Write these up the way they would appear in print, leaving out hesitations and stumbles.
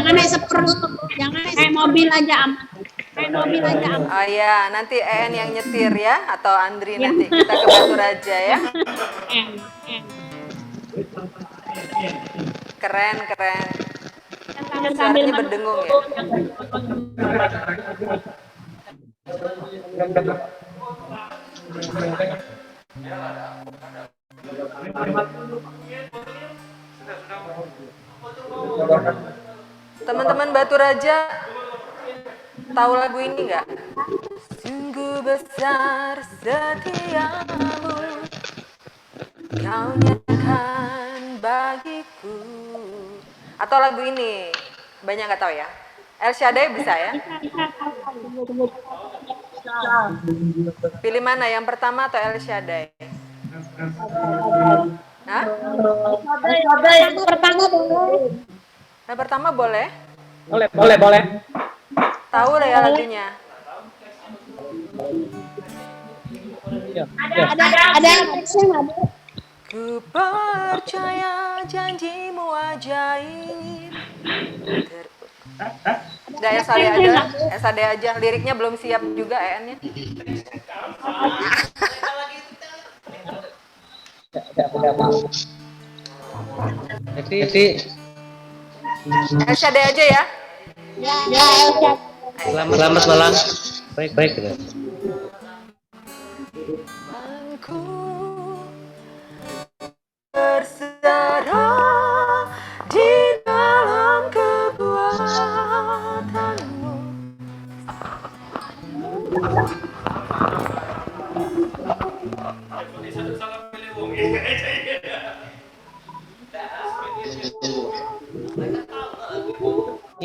Jangan naik seperti, jangan naik mobil aja aman. Naik mobil aja aman. Oh ya, nanti En yang nyetir ya, atau Andri nanti kita ke Baturaja ya. Keren, keren. Suaranya berdengung ya. Teman-teman Baturaja tahu lagu ini nggak? Sungguh besar setiamu, kau nyatakan bagiku. Atau lagu ini, banyak nggak tahu ya? El Shaddai bisa ya? Pilih mana, yang pertama atau El Shaddai? Hah? Yang pertama boleh. Yang pertama boleh? Boleh. Tahu lah ya lagunya. Ada yang nggak? Ku percaya janjimu ajaib. Udah ya SAD aja, liriknya belum siap juga EN-nya. Jadi SAD aja ya. Ya, selamat malam. Baik. Aku berserah di dalam kekuatanmu.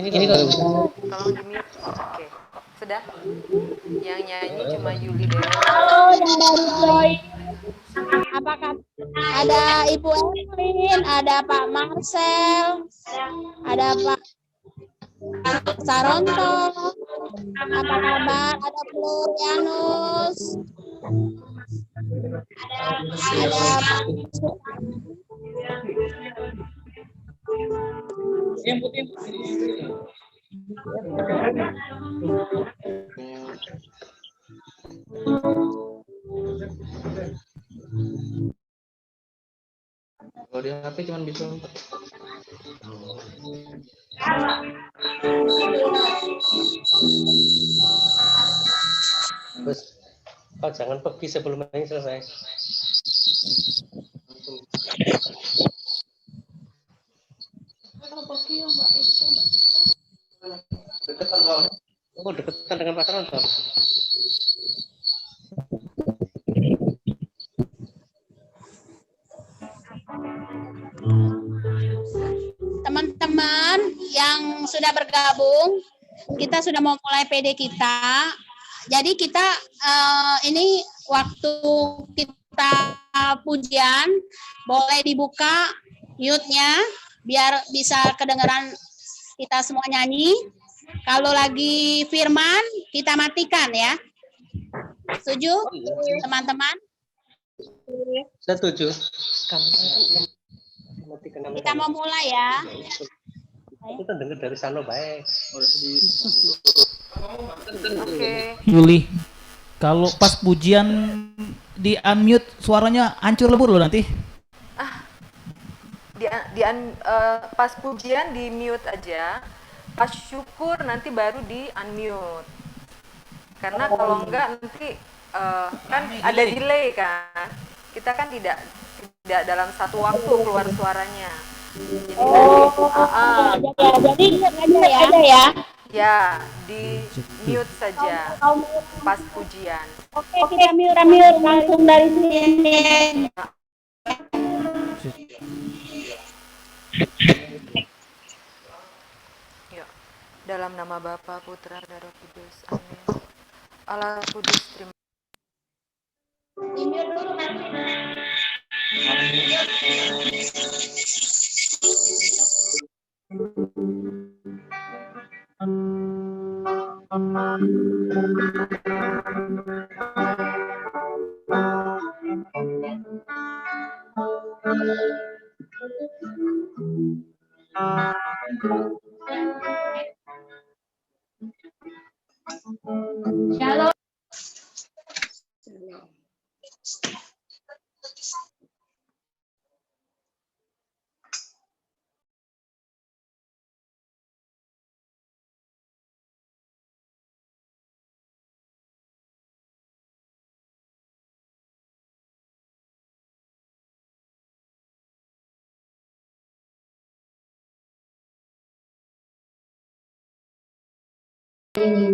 Ini kalau Tolong di mute. Oke. Sudah? Yang nyanyi cuma Yuli deh. halo yang baru join. Apakah ada Ibu Evelyn, ada Pak Marcel, ada Pak Saronto, apa kabar? Ada Florianus, ada Pak yang putih. Kalau di HP cuma bisa 4. Terus, Pak jangan pergi sebelum ini selesai. Deketan dengan pasangan Pak. teman-teman yang sudah bergabung, kita sudah mau mulai PD kita. Jadi kita ini waktu kita pujian boleh dibuka mute-nya biar bisa kedengaran kita semua nyanyi. Kalau lagi firman kita matikan ya. Setuju teman-teman? Setuju. Kita mau mulai ya. Kita dengar dari sana baik. Oke. Yuli, kalau pas pujian di unmute suaranya hancur lebur loh nanti. Pas pujian di mute aja, pas syukur nanti baru di unmute. Karena kalau enggak nanti kan ada delay kan. Kita kan tidak dalam satu waktu keluar suaranya. Jadi Jadi aja ya. ya di mute saja pas pujian. Oke, kita mute langsung dari sini. Yuk. Dalam nama Bapa, Putra, dan Roh Kudus. Amin. Allah Kudus, terima ini.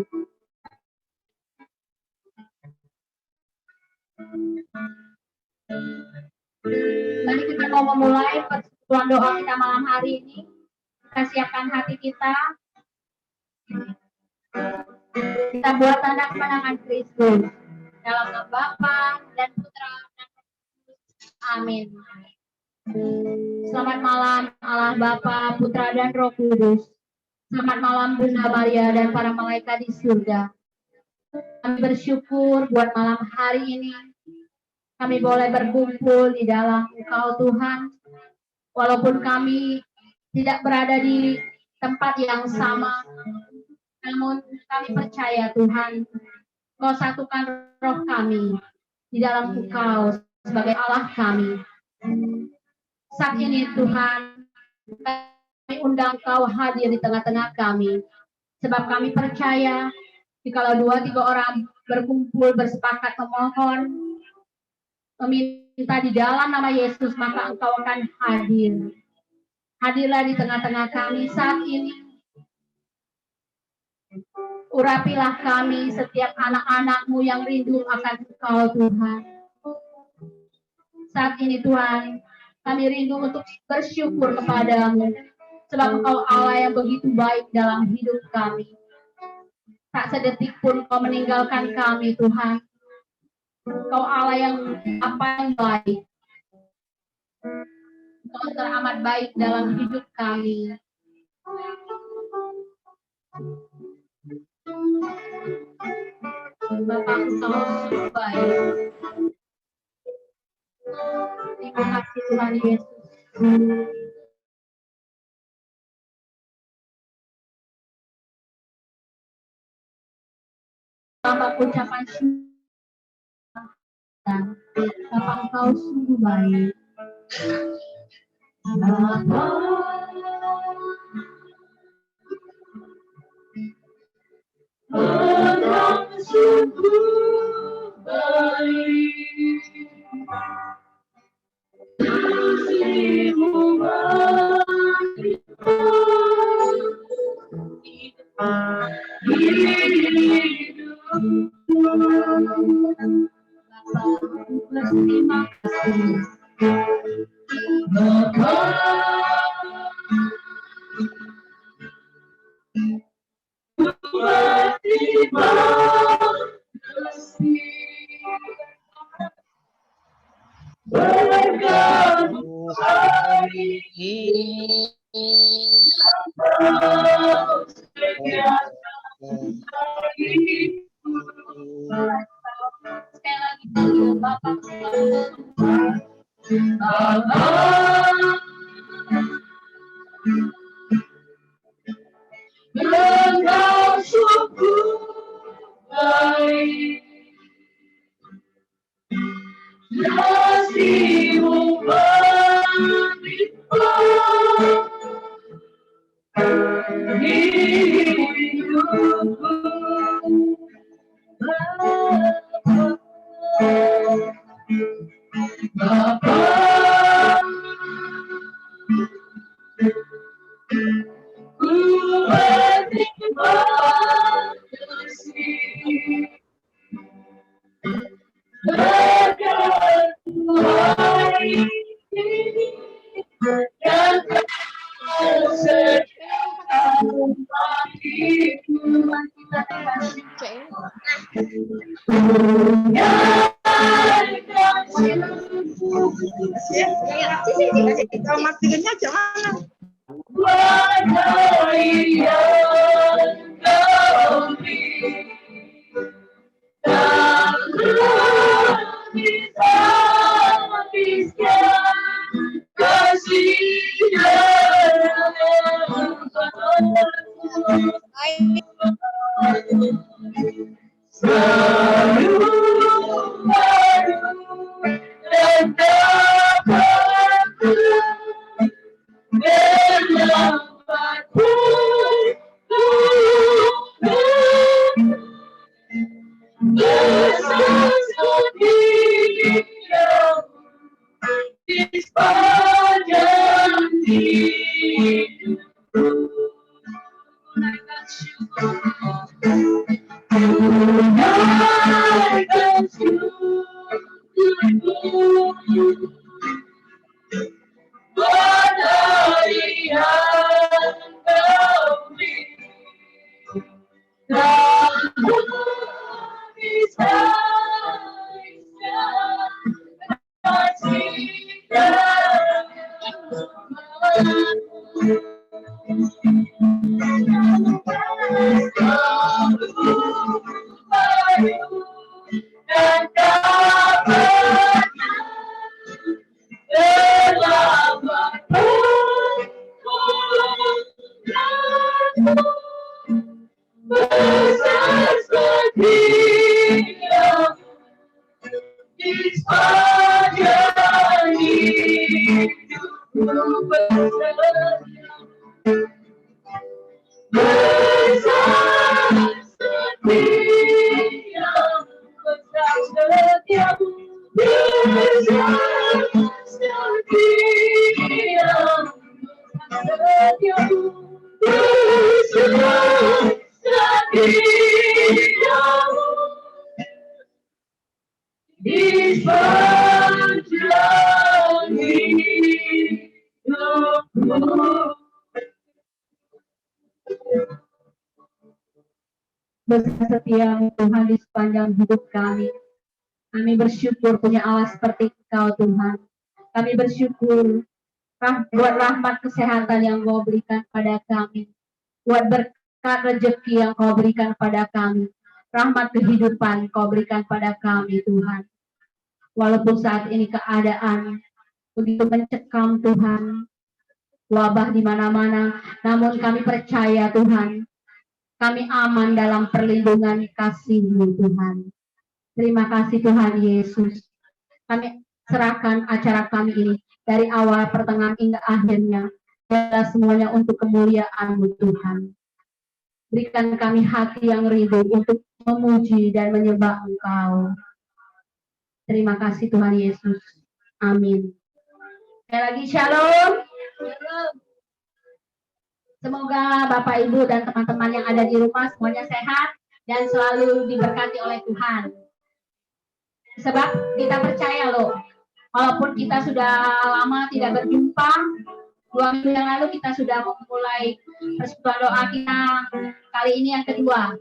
Mari kita mau memulai persekutuan doa kita malam hari ini. Kita siapkan hati kita. Kita buat tanda kemenangan Kristus. Dalam nama Bapa dan Putra dan Roh Kudus. Amin. Selamat malam Allah Bapa, Putra dan Roh Kudus. Selamat malam Bunda Maria dan para malaikat di surga. Kami bersyukur buat malam hari ini. Kami boleh berkumpul di dalam Engkau Tuhan. Walaupun kami tidak berada di tempat yang sama, namun kami percaya Tuhan, Kau satukan roh kami di dalam Engkau sebagai Allah kami. Saat ini Tuhan, kami undang Kau hadir di tengah-tengah kami, sebab kami percaya jikalau 2-3 orang berkumpul bersepakat memohon, meminta di dalam nama Yesus, maka Engkau akan hadir. Hadirlah di tengah-tengah kami saat ini. Urapilah kami, setiap anak-anak-Mu yang rindu akan Engkau Tuhan. Saat ini Tuhan, kami rindu untuk bersyukur kepada-Mu, sebab Engkau Allah yang begitu baik dalam hidup kami. Tak sedetik pun Kau meninggalkan kami Tuhan. Kau Allah yang baik. Kau teramat baik dalam hidup kami. Bapa Engkau sungguh baik. Terima kasih Tuhan Yesus. Bapa ucapan syukur. Bapa Engkau sungguh baik. Bapa Engkau sungguh baik. Kasih-Mu hidupku. Berterima kasih. Bapa berterima kasih. Bergabung hari ini Engkau sediakan hidupku. Sekali lagi Bapa Engkau sungguh baik. Kasih-Mu melimpah hidupku. Bapa ku berterima kasih. Berkatmu hari ini dan setiap pagiku. Matikannya jangan. Wadai yang Kau beri, tak bisa habiskan kasih selalu baru dan dapat menyelamatkan bersama hidup di sepanjang hidupku. Naikkan syukur besar setiamu di sepanjang hidupku, besar setiamu, besar setiamu, besar setiamu, setiamu, besar setiamu di sepanjang hidupku. Besar setiamu Tuhan di sepanjang hidup kami. Kami bersyukur punya Allah seperti Engkau Tuhan. Kami bersyukur buat rahmat kesehatan yang Kau berikan pada kami. Buat berkat rezeki yang Kau berikan pada kami. Rahmat kehidupan Kau berikan pada kami Tuhan. Walaupun saat ini keadaan begitu mencekam Tuhan. Wabah di mana-mana. Namun kami percaya Tuhan. Kami aman dalam perlindungan kasih-Mu Tuhan. Terima kasih Tuhan Yesus. Kami serahkan acara kami ini dari awal, pertengahan hingga akhirnya. Adalah semuanya untuk kemuliaan-Mu Tuhan. Berikan kami hati yang ridho untuk memuji dan menyembah Engkau. Terima kasih Tuhan Yesus. Amin. Sekali lagi shalom. Semoga Bapak Ibu dan teman-teman yang ada di rumah semuanya sehat dan selalu diberkati oleh Tuhan. Sebab kita percaya loh, walaupun kita sudah lama tidak berjumpa, 2 minggu yang lalu kita sudah memulai persekutuan doa kita, kali ini yang kedua.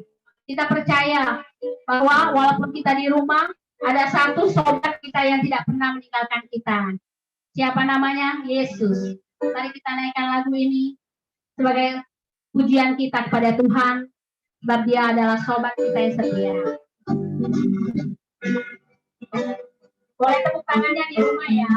Kita percaya bahwa walaupun kita di rumah, ada satu sobat kita yang tidak pernah meninggalkan kita. Siapa namanya? Yesus. Mari kita naikkan lagu ini sebagai pujian kita kepada Tuhan, sebab Dia adalah sobat kita yang setia. Boleh tepuk tangannya di rumah ya.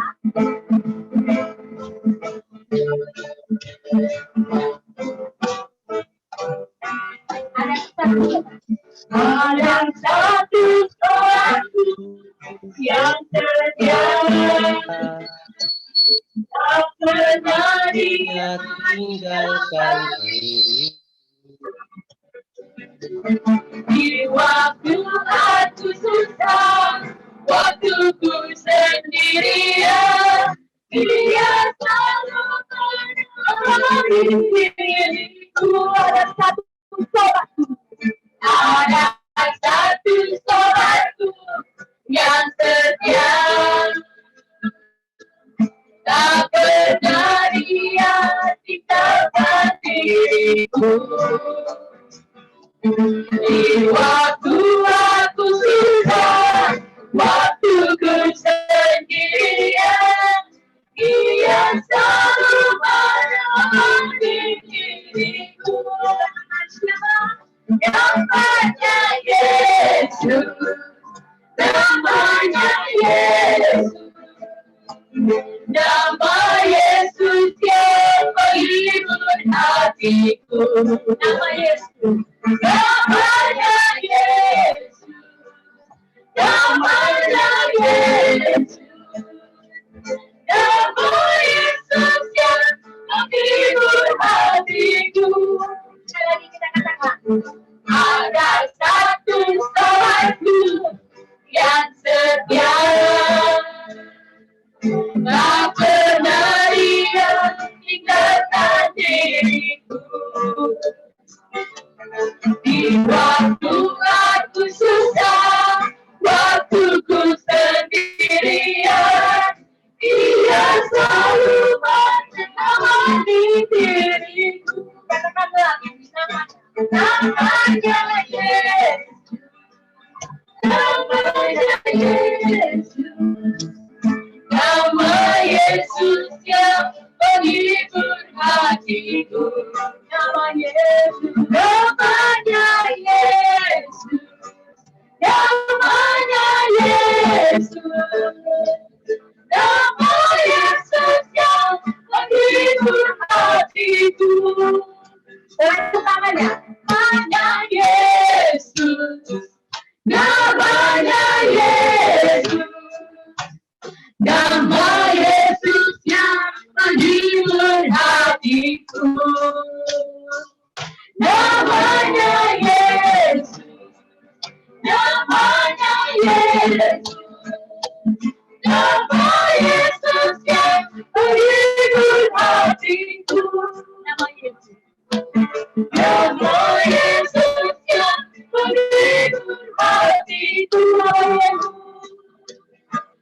Ada satu sobatku yang setia, tak pernah Dia tinggalkan diri. di waktu aku susah, waktu ku sendirian, Dia selalu menemani diriku. Ada satu sobatku, ada satu sobatku yang setia, tak pernah Dia tinggalkan diriku. Di waktu aku susah, waktu ku sendirian, Dia selalu menemani diriku. Namanya Yesus, namanya Yesus, nama Yesus yang menghibur hatiku. Nama Yesus, namanya Yesus, namanya Yesus, nama Yesus yang menghibur hatiku. Sekali lagi kita katakan, ada satu sobatku yang setia, tak pernah Dia tinggalkan diriku. Di waktu aku susah, waktu ku sendirian, Dia selalu menemani diriku. Katakan lagi, namanya Yesus, namanya Yesus, nama Yesus yang menghibur hatiku. Nama Yesus, namanya Yesus, namanya Yesus, nama Yesus yang menghibur hatiku. Tepuk tangan Nama Yesus yang menghibur hatiku.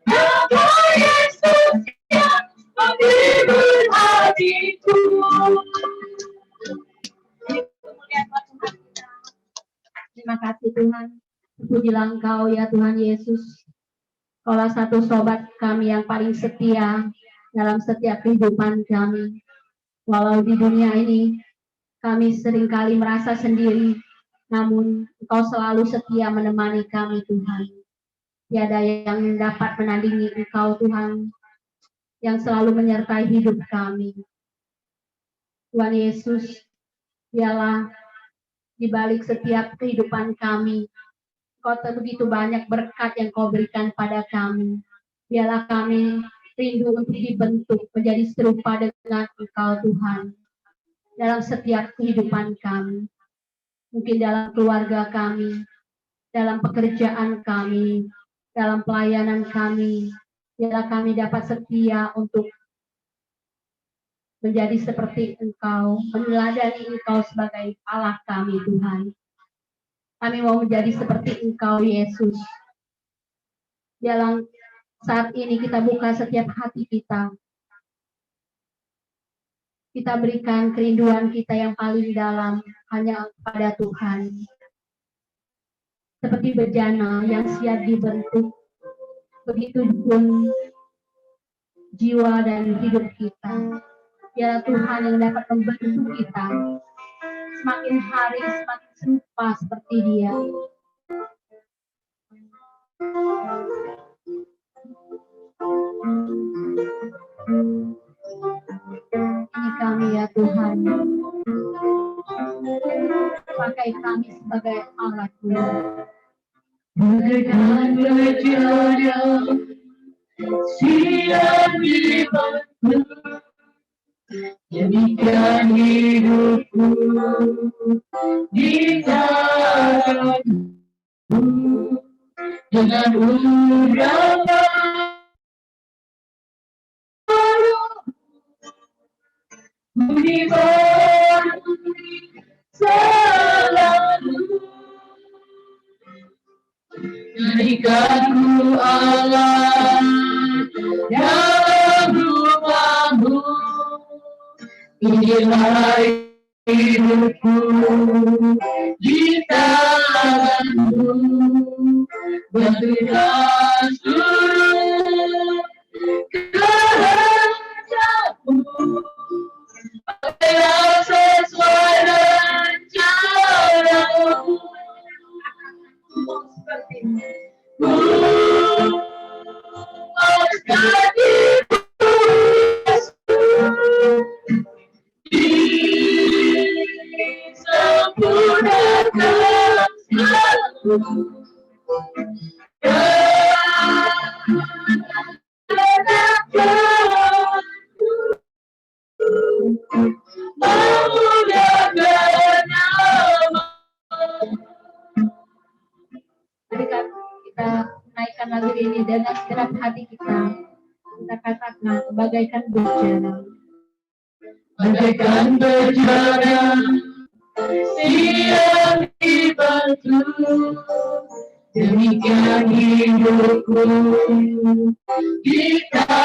Nama Yesus yang menghibur hatiku. Terima kasih Tuhan. Pujilah Engkau ya Tuhan Yesus. Kaulah satu sobat kami yang paling setia dalam setiap kehidupan kami. Walau di dunia ini kami seringkali merasa sendiri, namun Engkau selalu setia menemani kami Tuhan. Tiada yang dapat menandingi Engkau Tuhan, yang selalu menyertai hidup kami. Tuhan Yesus, biarlah di balik setiap kehidupan kami, Kau begitu banyak berkat yang Kau berikan pada kami. Biarlah kami rindu untuk dibentuk menjadi serupa dengan Engkau Tuhan. Dalam setiap kehidupan kami. Mungkin dalam keluarga kami, dalam pekerjaan kami, dalam pelayanan kami. Biarlah kami dapat setia untuk menjadi seperti Engkau, meneladani Engkau sebagai Allah kami Tuhan. Kami mau menjadi seperti Engkau, Yesus. Dalam saat ini kita buka setiap hati kita. Kita berikan kerinduan kita yang paling dalam hanya kepada Tuhan. Seperti bejana yang siap dibentuk. Begitu pun jiwa dan hidup kita. Biarlah Tuhan yang dapat membentuk kita. Semakin hari semakin serupa seperti Dia. Ini kami ya Tuhan. Pakai kami sebagai alat Tuhan. Bagaikan bejana siap dibentuk. Jadikan hidupku di tanganmu dengan urapan budi baru selalu. Jadikanku Allah dalam rumah-Mu. Inilah hidupku di tangan-Mu. Bantulah seluruh kehendak-Mu. Pakailah sesuai rencana-Mu. Kita naikkan lagu ini dengan segenap hati kita. Kita katakan bagaikan bejana. Bagaikan bejana siap dibentuk. Demikian hidupku kita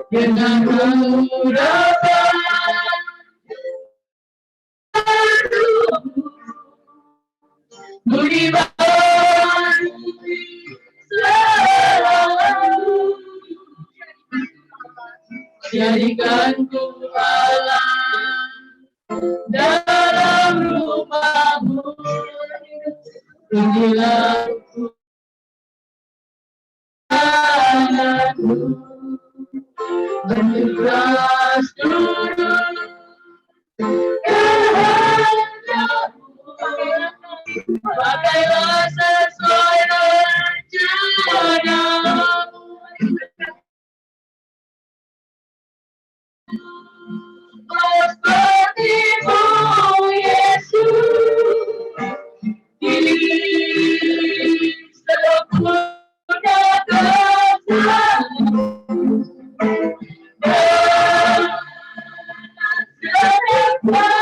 dengan urapan budi baru selalu. Jadikanku Allah dalam rumah-Mu. Inilah tangan-Mu. Bentuklah seluruh kehendak-Mu. Pakailah sesuai rencana-Mu. Seperti-Mu Yesus, di sempurna kasih-Mu. Mari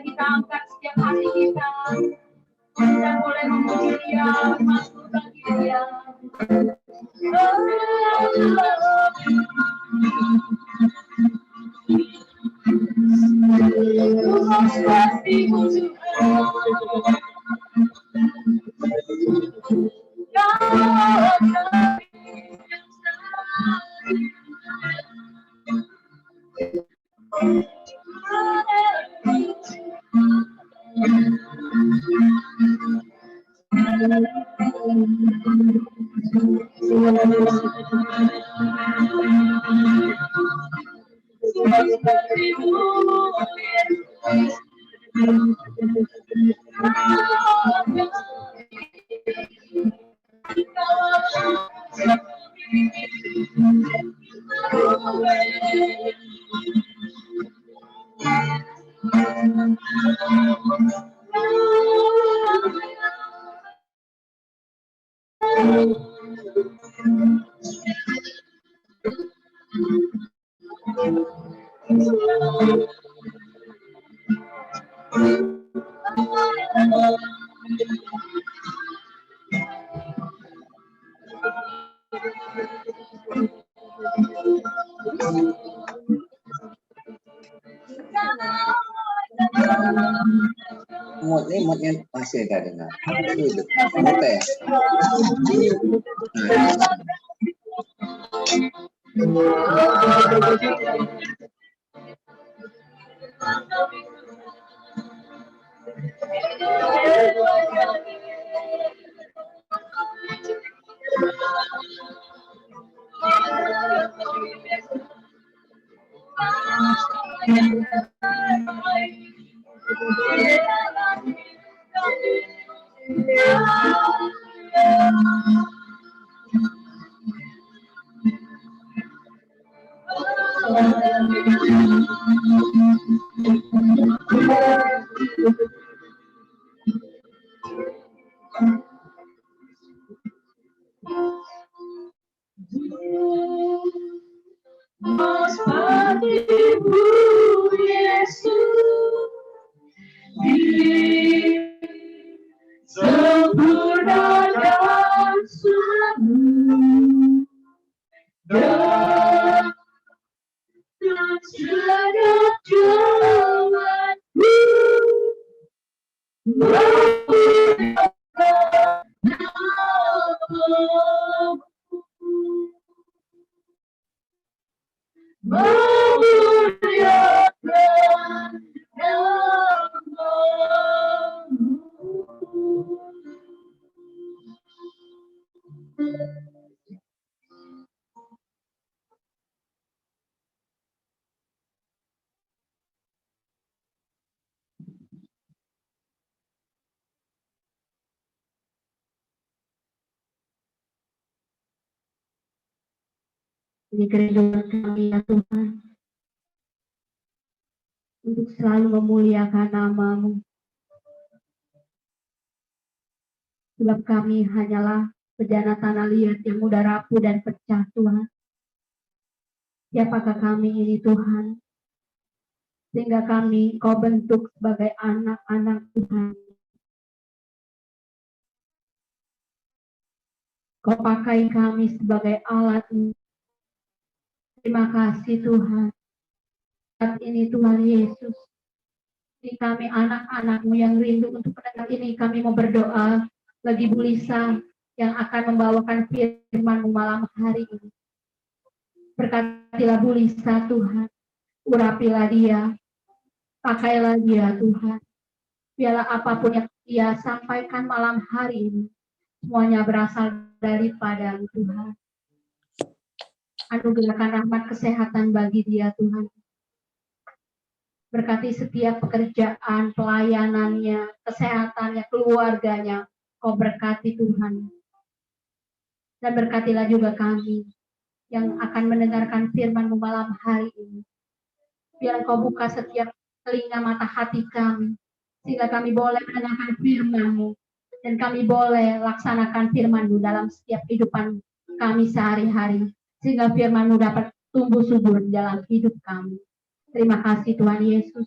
kita angkat setiap hati kita. Kita boleh memuji Dia, masukkan Dia. Moodnya masih ada dengar. Mood ya. Ini kerinduan kami ya Tuhan, untuk selalu memuliakan nama-Mu, Sebab kami hanyalah bejana tanah liat yang mudah rapuh dan pecah, Tuhan. Siapakah kami ini, Tuhan? Sehingga kami Kau bentuk sebagai anak-anak Tuhan. Kau pakai kami sebagai alat. Terima kasih Tuhan. Saat ini Tuhan Yesus, ini kami anak-anak-Mu yang rindu untuk mendengar ini, kami mau berdoa bagi Bu Lisa yang akan membawakan firman-Mu malam hari ini. Berkatilah Bu Lisa Tuhan, urapilah dia, pakailah dia Tuhan. Biarlah apapun yang dia sampaikan malam hari ini, semuanya berasal daripada Tuhan. Anugerahkan rahmat kesehatan bagi dia Tuhan. Berkati setiap pekerjaan, pelayanannya, kesehatannya, keluarganya. Kau berkati Tuhan. Dan berkatilah juga kami yang akan mendengarkan firman-Mu malam hari ini. Biar Kau buka setiap telinga mata hati kami. Sehingga kami boleh mendengarkan firman-Mu. Dan kami boleh laksanakan firman-Mu dalam setiap kehidupan kami sehari-hari. Sehingga firman-Mu dapat tumbuh subur dalam hidup kami. Terima kasih Tuhan Yesus.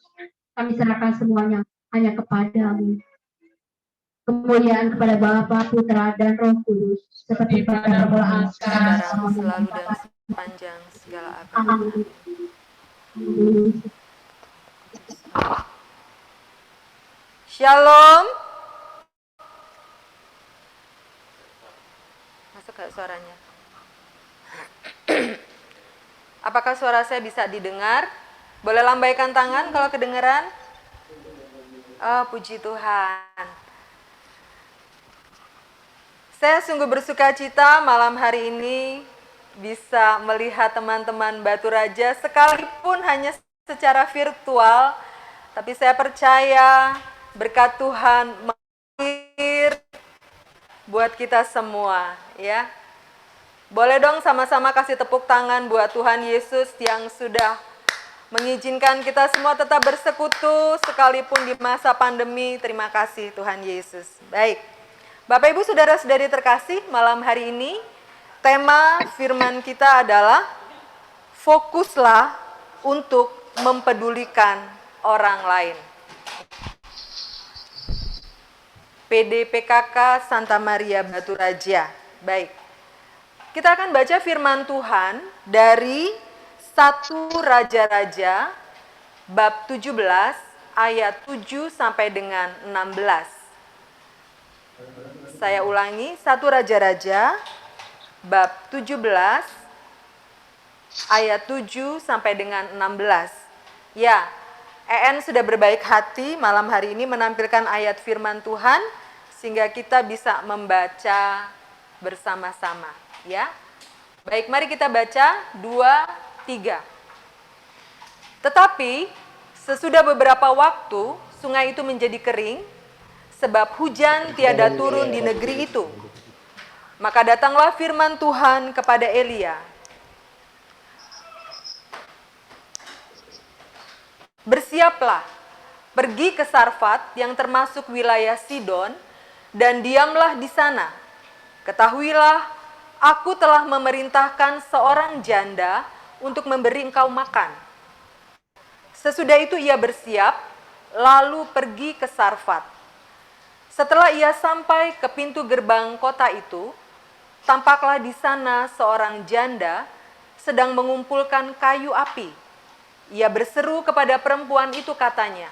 Kami serahkan semuanya hanya kepadamu. Kemuliaan kepada Bapa, Putra, dan Roh Kudus. Seperti pada permulaan sekarang, selalu dan sepanjang segala abad. Amin. Shalom. Masuk gak suaranya? Apakah suara saya bisa didengar? Boleh lambaikan tangan kalau kedengeran? Oh, puji Tuhan. Saya sungguh bersuka cita malam hari ini bisa melihat teman-teman Batu Raja sekalipun hanya secara virtual. Tapi saya percaya berkat Tuhan mengalir buat kita semua, ya. Boleh dong sama-sama kasih tepuk tangan buat Tuhan Yesus yang sudah mengizinkan kita semua tetap bersekutu sekalipun di masa pandemi. Terima kasih Tuhan Yesus. Baik, Bapak Ibu Saudara-saudari terkasih, malam hari ini tema firman kita adalah fokuslah untuk mempedulikan orang lain. PDPKK Santa Maria Batu Raja. Baik, kita akan baca firman Tuhan dari 1 Raja-Raja bab 17 ayat 7 sampai dengan 16. Saya ulangi, 1 Raja-Raja bab 17 ayat 7 sampai dengan 16. Ya, EN sudah berbaik hati malam hari ini menampilkan ayat firman Tuhan sehingga kita bisa membaca bersama-sama, ya. Baik, mari kita baca 2, 3. Tetapi sesudah beberapa waktu sungai itu menjadi kering sebab hujan tiada turun di negeri itu. Maka datanglah firman Tuhan kepada Elia. Bersiaplah, pergi ke Sarfat yang termasuk wilayah Sidon dan diamlah di sana. Ketahuilah, aku telah memerintahkan seorang janda untuk memberi engkau makan. Sesudah itu ia bersiap, lalu pergi ke Sarfat. Setelah ia sampai ke pintu gerbang kota itu, tampaklah di sana seorang janda sedang mengumpulkan kayu api. Ia berseru kepada perempuan itu katanya,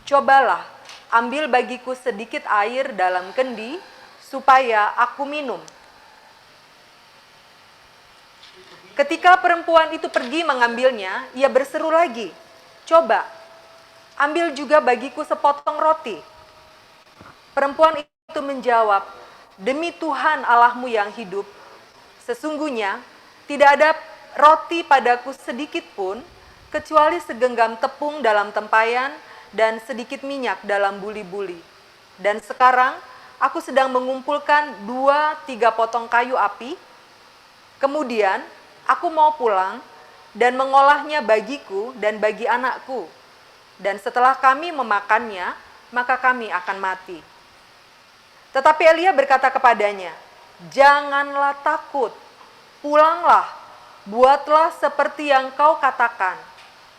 "Cobalah, ambil bagiku sedikit air dalam kendi, supaya aku minum." Ketika perempuan itu pergi mengambilnya, ia berseru lagi, "Coba, ambil juga bagiku sepotong roti." Perempuan itu menjawab, "Demi Tuhan Allahmu yang hidup, sesungguhnya tidak ada roti padaku sedikit pun, kecuali segenggam tepung dalam tempayan dan sedikit minyak dalam buli-buli. Dan sekarang aku sedang mengumpulkan 2-3 potong kayu api. Kemudian aku mau pulang dan mengolahnya bagiku dan bagi anakku. Dan setelah kami memakannya, maka kami akan mati." Tetapi Elia berkata kepadanya, "Janganlah takut, pulanglah, buatlah seperti yang kau katakan.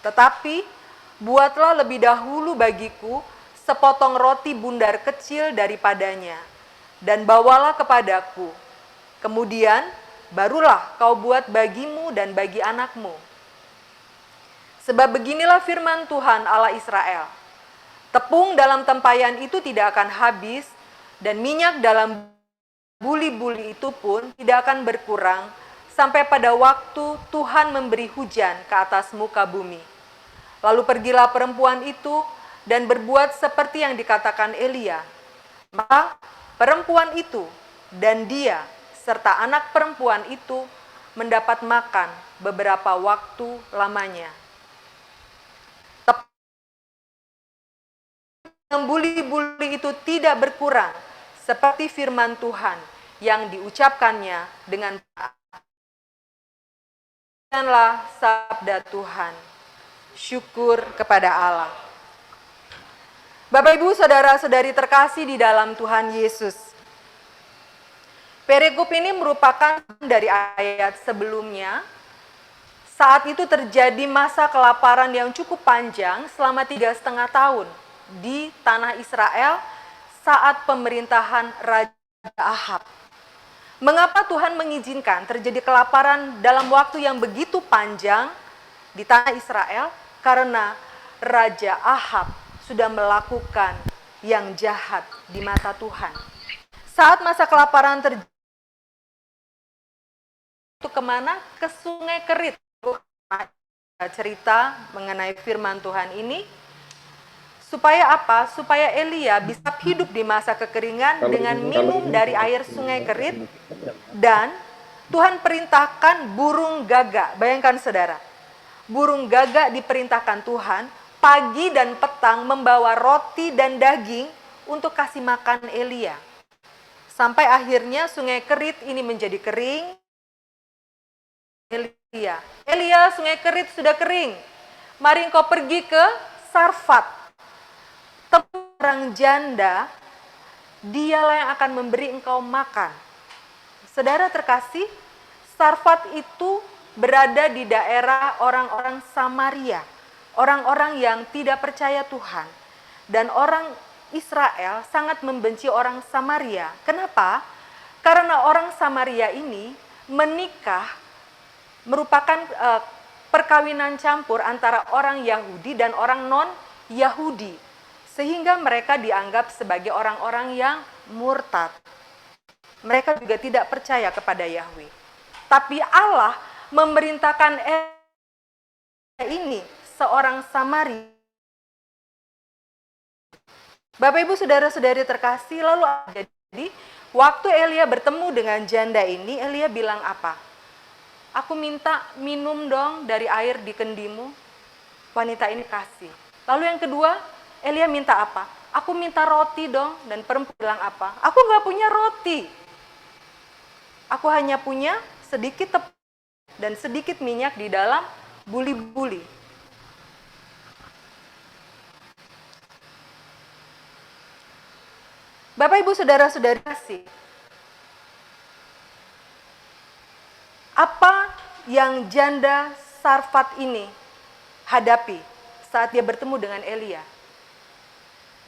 Tetapi buatlah lebih dahulu bagiku sepotong roti bundar kecil daripadanya, dan bawalah kepadaku. Kemudian barulah kau buat bagimu dan bagi anakmu. Sebab beginilah firman Tuhan Allah Israel, tepung dalam tempayan itu tidak akan habis, dan minyak dalam buli-buli itu pun tidak akan berkurang, sampai pada waktu Tuhan memberi hujan ke atas muka bumi." Lalu pergilah perempuan itu dan berbuat seperti yang dikatakan Elia. Maka perempuan itu dan dia serta anak perempuan itu mendapat makan beberapa waktu lamanya. Buli-buli itu tidak berkurang, seperti firman Tuhan yang diucapkannya dengan demikianlah sabda Tuhan. Syukur kepada Allah. Bapak, Ibu, saudara-saudari terkasih di dalam Tuhan Yesus, perikop ini merupakan dari ayat sebelumnya. Saat itu terjadi masa kelaparan yang cukup panjang selama 3,5 tahun di tanah Israel saat pemerintahan Raja Ahab. Mengapa Tuhan mengizinkan terjadi kelaparan dalam waktu yang begitu panjang di tanah Israel? Karena Raja Ahab sudah melakukan yang jahat di mata Tuhan. Saat masa kelaparan terjadi, itu kemana? Ke Sungai Kerit. Cerita mengenai firman Tuhan ini, supaya apa? Supaya Elia bisa hidup di masa kekeringan dengan minum dari air Sungai Kerit. Dan Tuhan perintahkan burung gagak. Bayangkan saudara, burung gagak diperintahkan Tuhan pagi dan petang membawa roti dan daging untuk kasih makan Elia. Sampai akhirnya Sungai Kerit ini menjadi kering. Elia, Sungai Kerit sudah kering. Mari engkau pergi ke Sarfat. Orang janda, dialah yang akan memberi engkau makan. Saudara terkasih, Sarfat itu berada di daerah orang-orang Samaria, orang-orang yang tidak percaya Tuhan. Dan orang Israel sangat membenci orang Samaria. Kenapa? Karena orang Samaria ini menikah merupakan perkawinan campur antara orang Yahudi dan orang non-Yahudi. Sehingga mereka dianggap sebagai orang-orang yang murtad. Mereka juga tidak percaya kepada Yahweh. Tapi Allah memerintahkan ini seorang Samaria. Bapak, Ibu, saudara-saudari terkasih, lalu jadi waktu Elia bertemu dengan janda ini, Elia bilang apa? "Aku minta minum dong dari air di kendimu." Wanita ini kasih. Lalu yang kedua, Elia minta apa? "Aku minta roti dong." Dan perempuan bilang apa? "Aku gak punya roti. Aku hanya punya sedikit tepung dan sedikit minyak di dalam buli-buli." Bapak, Ibu, saudara-saudari kasih, apa yang janda Sarfat ini hadapi saat dia bertemu dengan Elia?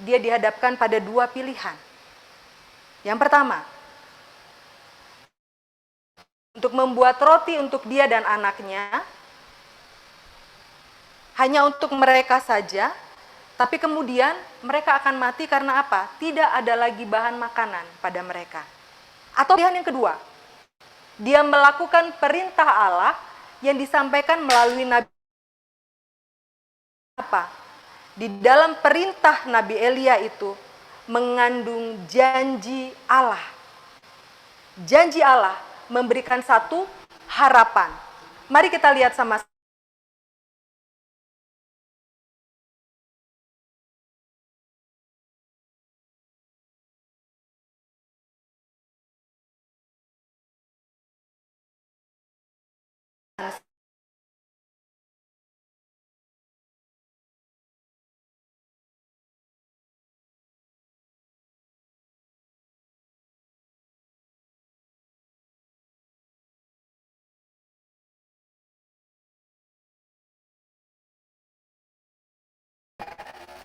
Dia dihadapkan pada dua pilihan. Yang pertama, untuk membuat roti untuk dia dan anaknya, hanya untuk mereka saja, tapi kemudian mereka akan mati karena apa? Tidak ada lagi bahan makanan pada mereka. Atau pilihan yang kedua, dia melakukan perintah Allah yang disampaikan melalui Nabi. Apa? Di dalam perintah Nabi Elia itu mengandung janji Allah. Janji Allah memberikan satu harapan. Mari kita lihat sama-sama.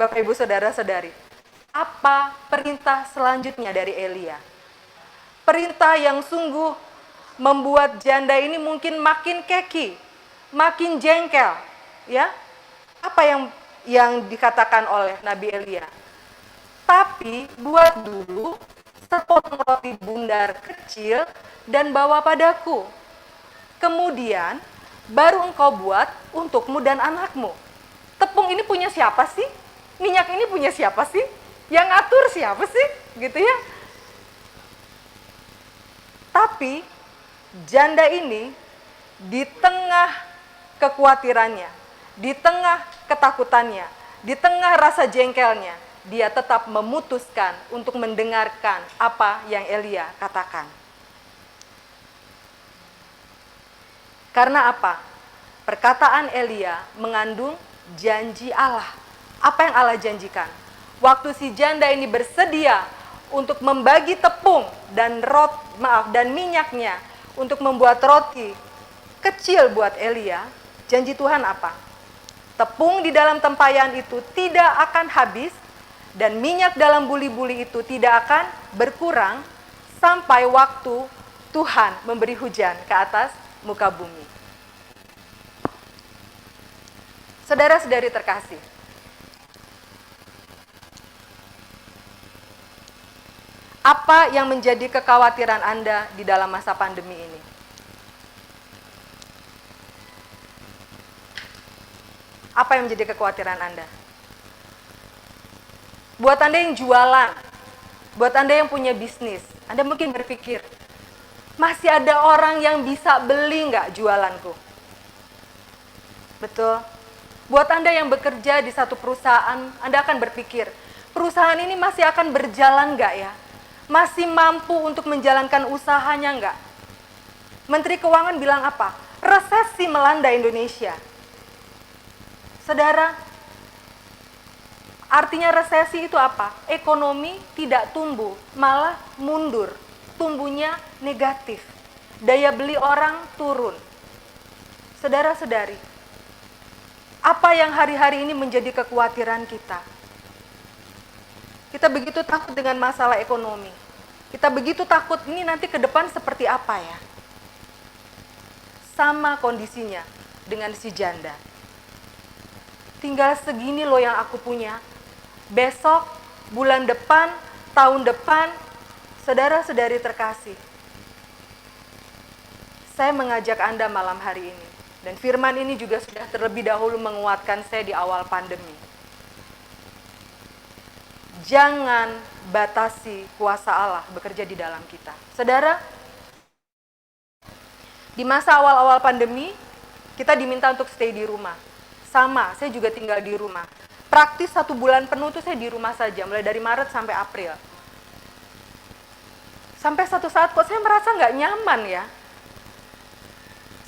Bapak Ibu Saudara-saudari, apa perintah selanjutnya dari Elia? Perintah yang sungguh membuat janda ini mungkin makin keki, makin jengkel, ya. Apa yang dikatakan oleh Nabi Elia? Tapi buat dulu sepotong roti bundar kecil dan bawa padaku. Kemudian baru engkau buat untukmu dan anakmu. Tepung ini punya siapa sih? Minyak ini punya siapa sih? Yang ngatur siapa sih? Gitu ya. Tapi janda ini di tengah kekhawatirannya, di tengah ketakutannya, di tengah rasa jengkelnya, dia tetap memutuskan untuk mendengarkan apa yang Elia katakan. Karena apa? Perkataan Elia mengandung janji Allah. Apa yang Allah janjikan? Waktu si janda ini bersedia untuk membagi tepung dan minyaknya untuk membuat roti kecil buat Elia, janji Tuhan apa? Tepung di dalam tempayan itu tidak akan habis dan minyak dalam buli-buli itu tidak akan berkurang sampai waktu Tuhan memberi hujan ke atas muka bumi. Saudara-saudari terkasih, apa yang menjadi kekhawatiran Anda di dalam masa pandemi ini? Apa yang menjadi kekhawatiran Anda? Buat Anda yang jualan, buat Anda yang punya bisnis, Anda mungkin berpikir, masih ada orang yang bisa beli nggak jualanku? Betul. Buat Anda yang bekerja di satu perusahaan, Anda akan berpikir, perusahaan ini masih akan berjalan nggak ya? Masih mampu untuk menjalankan usahanya nggak? Menteri Keuangan bilang apa? Resesi melanda Indonesia. Saudara, artinya resesi itu apa? Ekonomi tidak tumbuh, malah mundur. Tumbuhnya negatif. Daya beli orang turun. Saudara-saudari, apa yang hari-hari ini menjadi kekhawatiran kita? Kita begitu takut dengan masalah ekonomi. Kita begitu takut ini nanti ke depan seperti apa ya? Sama kondisinya dengan si janda. Tinggal segini loh yang aku punya. Besok, bulan depan, tahun depan, saudara-saudari terkasih, saya mengajak Anda malam hari ini. Dan firman ini juga sudah terlebih dahulu menguatkan saya di awal pandemi. Jangan batasi kuasa Allah bekerja di dalam kita. Saudara, di masa awal-awal pandemi, kita diminta untuk stay di rumah. Sama, saya juga tinggal di rumah. Praktis 1 bulan penuh tuh saya di rumah saja, mulai dari Maret sampai April. Sampai satu saat kok saya merasa nggak nyaman ya.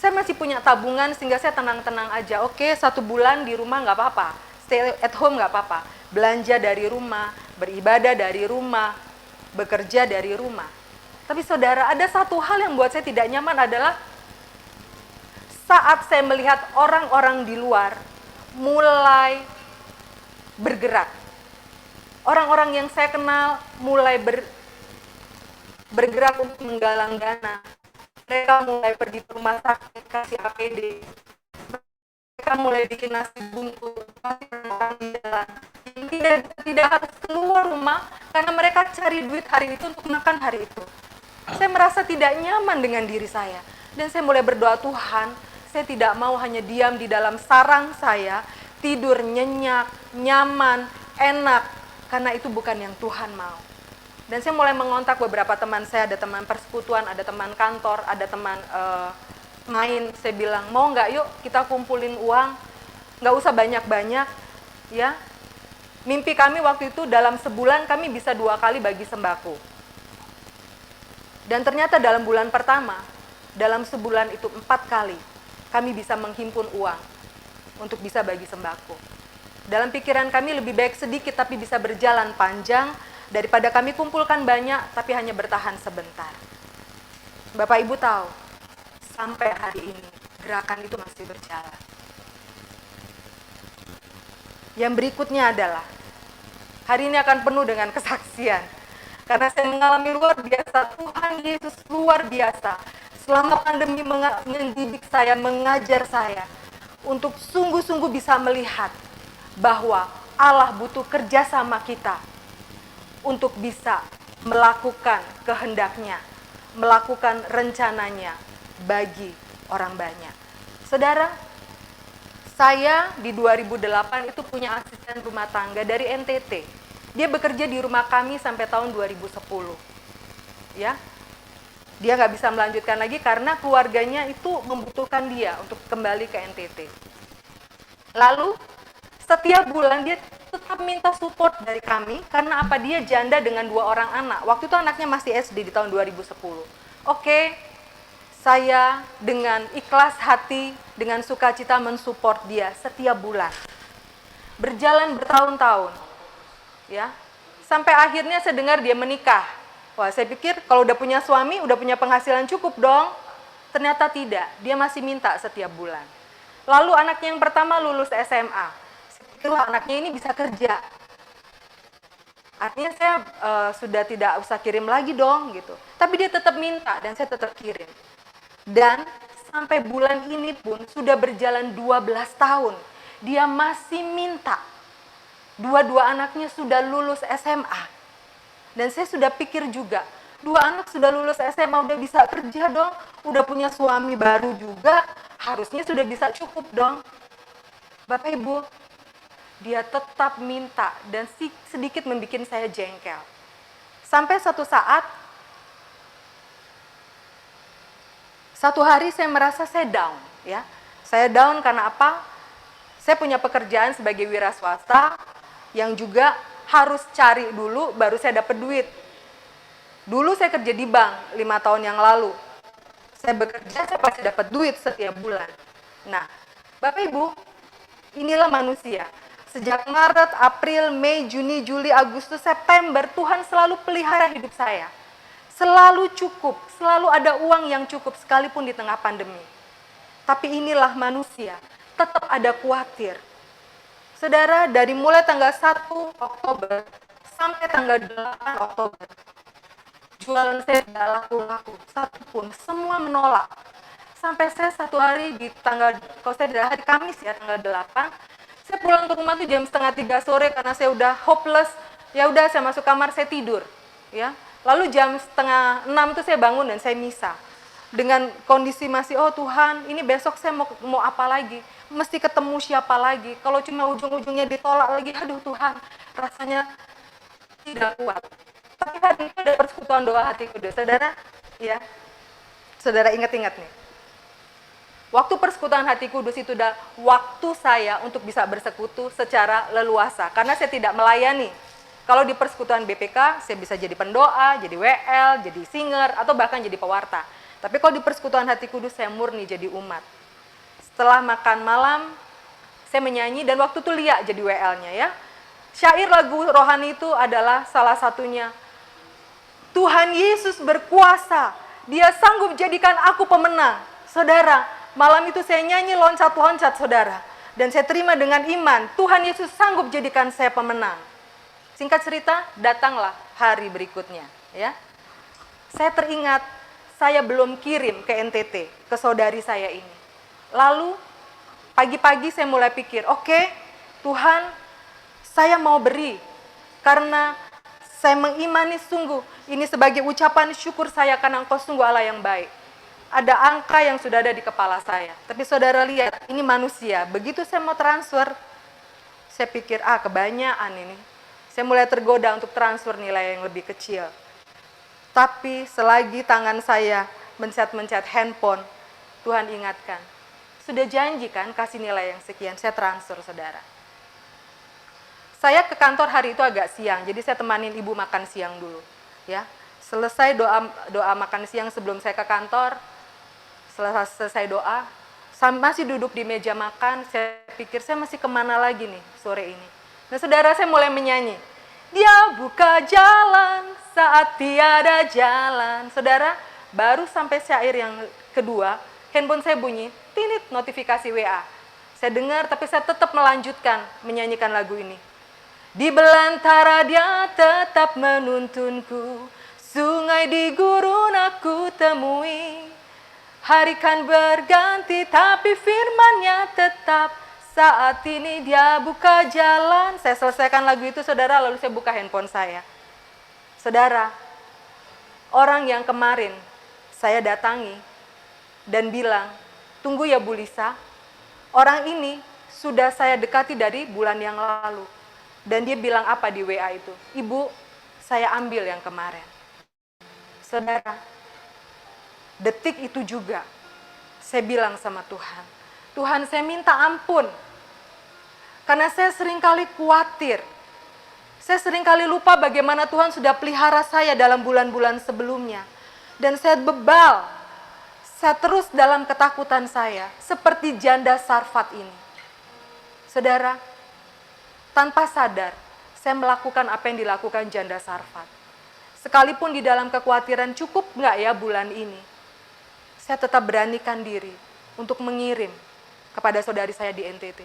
Saya masih punya tabungan sehingga saya tenang-tenang aja. Oke, 1 bulan di rumah nggak apa-apa. Stay at home nggak apa-apa. Belanja dari rumah, beribadah dari rumah, bekerja dari rumah. Tapi saudara, ada satu hal yang buat saya tidak nyaman adalah saat saya melihat orang-orang di luar mulai bergerak. Orang-orang yang saya kenal mulai bergerak untuk menggalang dana. Mereka mulai pergi ke rumah sakit, kasih APD. Mereka mulai bikin nasi bungkus, kasih orang di jalan. Tidak harus keluar rumah, karena mereka cari duit hari itu untuk makan hari itu. Saya merasa tidak nyaman dengan diri saya. Dan saya mulai berdoa, Tuhan, saya tidak mau hanya diam di dalam sarang saya, tidur nyenyak, nyaman, enak, karena itu bukan yang Tuhan mau. Dan saya mulai mengontak beberapa teman saya, ada teman persekutuan, ada teman kantor, ada teman main. Saya bilang, mau nggak yuk kita kumpulin uang, nggak usah banyak-banyak, ya. Mimpi kami waktu itu dalam sebulan kami bisa 2 kali bagi sembako. Dan ternyata dalam bulan pertama, dalam sebulan itu 4 kali kami bisa menghimpun uang untuk bisa bagi sembako. Dalam pikiran kami lebih baik sedikit tapi bisa berjalan panjang, daripada kami kumpulkan banyak, tapi hanya bertahan sebentar. Bapak Ibu tahu, sampai hari ini, gerakan itu masih berjalan. Yang berikutnya adalah, Hari ini akan penuh dengan kesaksian. Karena saya mengalami luar biasa, Tuhan Yesus luar biasa. Selama pandemi mendidik saya, mengajar saya untuk sungguh-sungguh bisa melihat bahwa Allah butuh kerjasama kita untuk bisa melakukan kehendaknya, melakukan rencananya bagi orang banyak. Saudara, saya di 2008 itu punya asisten rumah tangga dari NTT. Dia bekerja di rumah kami sampai tahun 2010. Ya, dia nggak bisa melanjutkan lagi karena keluarganya itu membutuhkan dia untuk kembali ke NTT. Lalu setiap bulan dia tetap minta support dari kami karena apa? Dia janda dengan 2 orang anak. Waktu itu anaknya masih SD di tahun 2010. Oke, saya dengan ikhlas hati, dengan sukacita mensupport dia setiap bulan. Berjalan bertahun-tahun. Ya, sampai akhirnya saya dengar dia menikah. Wah, saya pikir kalau udah punya suami, udah punya penghasilan cukup dong. Ternyata tidak, dia masih minta setiap bulan. Lalu anaknya yang pertama lulus SMA. Saya pikir wah, anaknya ini bisa kerja. Artinya saya sudah tidak usah kirim lagi dong gitu. Tapi dia tetap minta dan saya tetap kirim. Dan sampai bulan ini pun sudah berjalan 12 tahun. Dia masih minta. Dua-dua anaknya sudah lulus SMA. Dan saya sudah pikir juga, 2 anak sudah lulus SMA, udah bisa kerja dong, udah punya suami baru juga, harusnya sudah bisa cukup dong. Bapak Ibu, dia tetap minta dan sedikit membuat saya jengkel. Sampai satu saat, satu hari saya merasa saya down. Ya. Saya down karena apa? Saya punya pekerjaan sebagai wira swasta, yang juga harus cari dulu baru saya dapat duit. Dulu saya kerja di bank 5 tahun yang lalu. Saya bekerja, saya pasti dapat duit setiap bulan. Nah, Bapak Ibu, inilah manusia. Sejak Maret, April, Mei, Juni, Juli, Agustus, September, Tuhan selalu pelihara hidup saya. Selalu cukup, selalu ada uang yang cukup sekalipun di tengah pandemi. Tapi inilah manusia, tetap ada khawatir. Saudara, dari mulai tanggal 1 Oktober sampai tanggal 8 Oktober, jualan saya tidak laku-laku, satupun, semua menolak. Sampai saya satu hari di tanggal, kalau saya di hari Kamis ya, tanggal 8, saya pulang ke rumah tuh jam 2:30 sore karena saya udah hopeless. Ya udah, saya masuk kamar, saya tidur. Ya, lalu jam 5:30 tuh saya bangun dan saya misa. Dengan kondisi masih, oh Tuhan, ini besok saya mau apa lagi? Mesti ketemu siapa lagi? Kalau cuma ujung-ujungnya ditolak lagi, aduh Tuhan, rasanya tidak kuat. Tapi hari itu ada persekutuan doa hati kudus. Saudara, ya, saudara ingat-ingat nih. Waktu persekutuan hati kudus itu udah waktu saya untuk bisa bersekutu secara leluasa. Karena saya tidak melayani. Kalau di persekutuan BPK, saya bisa jadi pendoa, jadi WL, jadi singer, atau bahkan jadi pewarta. Tapi kalau di persekutuan hati kudus, saya murni jadi umat. Setelah makan malam, saya menyanyi dan waktu itu Lia jadi WL-nya ya. Syair lagu rohani itu adalah salah satunya. Tuhan Yesus berkuasa, Dia sanggup jadikan aku pemenang. Saudara, malam itu saya nyanyi loncat-loncat saudara. Dan saya terima dengan iman, Tuhan Yesus sanggup jadikan saya pemenang. Singkat cerita, datanglah hari berikutnya. Ya, saya teringat, saya belum kirim ke NTT, ke saudari saya ini. Lalu, pagi-pagi saya mulai pikir, oke, Tuhan, saya mau beri. Karena saya mengimani sungguh, ini sebagai ucapan syukur saya karena Engkau sungguh Allah yang baik. Ada angka yang sudah ada di kepala saya. Tapi saudara lihat, ini manusia. Begitu saya mau transfer, saya pikir, kebanyakan ini. Saya mulai tergoda untuk transfer nilai yang lebih kecil. Tapi selagi tangan saya mencet-mencet handphone, Tuhan ingatkan, sudah janji kan kasih nilai yang sekian, saya transfer saudara. Saya ke kantor hari itu agak siang, jadi saya temanin ibu makan siang dulu. Ya, selesai doa makan siang sebelum saya ke kantor, selesai doa, saya masih duduk di meja makan, saya pikir saya masih kemana lagi nih sore ini. Nah saudara, saya mulai menyanyi. Dia buka jalan saat tiada jalan. Saudara, baru sampai syair yang kedua, handphone saya bunyi, tinit notifikasi WA. Saya dengar, tapi saya tetap melanjutkan menyanyikan lagu ini. Di belantara dia tetap menuntunku, sungai di gurun aku temui. Hari kan berganti tapi firman-Nya tetap, saat ini Dia buka jalan. Saya selesaikan lagu itu saudara, lalu saya buka handphone saya. Saudara, orang yang kemarin saya datangi dan bilang, tunggu ya Bu Lisa, orang ini sudah saya dekati dari bulan yang lalu. Dan dia bilang apa di WA itu? Ibu, saya ambil yang kemarin. Saudara, detik itu juga saya bilang sama Tuhan, Tuhan saya minta ampun. Karena saya seringkali khawatir. Saya seringkali lupa bagaimana Tuhan sudah pelihara saya dalam bulan-bulan sebelumnya. Dan saya bebal. Saya terus dalam ketakutan saya. Seperti janda Sarfat ini. Saudara, tanpa sadar, saya melakukan apa yang dilakukan janda Sarfat. Sekalipun di dalam kekhawatiran, cukup nggak ya bulan ini? Saya tetap beranikan diri untuk mengirim kepada saudari saya di NTT.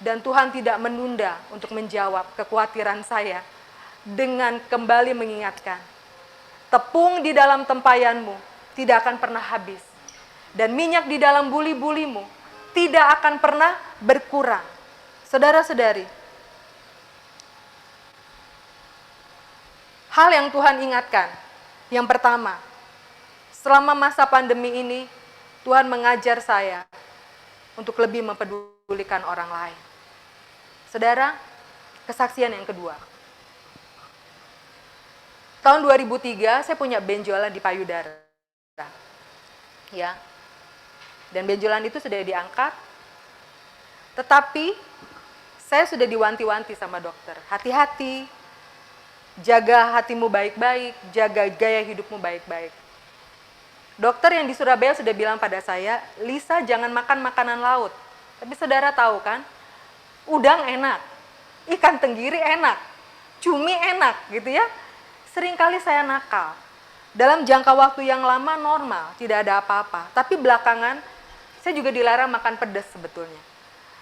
Dan Tuhan tidak menunda untuk menjawab kekhawatiran saya dengan kembali mengingatkan, tepung di dalam tempayanmu tidak akan pernah habis. Dan minyak di dalam buli-bulimu tidak akan pernah berkurang. Saudara-saudari, hal yang Tuhan ingatkan, yang pertama, selama masa pandemi ini, Tuhan mengajar saya untuk lebih mempedulikan orang lain. Saudara, kesaksian yang kedua. Tahun 2003, saya punya benjolan di payudara. Ya. Dan benjolan itu sudah diangkat. Tetapi, saya sudah diwanti-wanti sama dokter. Hati-hati, jaga hatimu baik-baik, jaga gaya hidupmu baik-baik. Dokter yang di Surabaya sudah bilang pada saya, Lisa jangan makan makanan laut. Tapi saudara tahu kan, udang enak, ikan tenggiri enak, cumi enak gitu ya. Seringkali saya nakal. Dalam jangka waktu yang lama normal, tidak ada apa-apa. Tapi belakangan, saya juga dilarang makan pedas sebetulnya.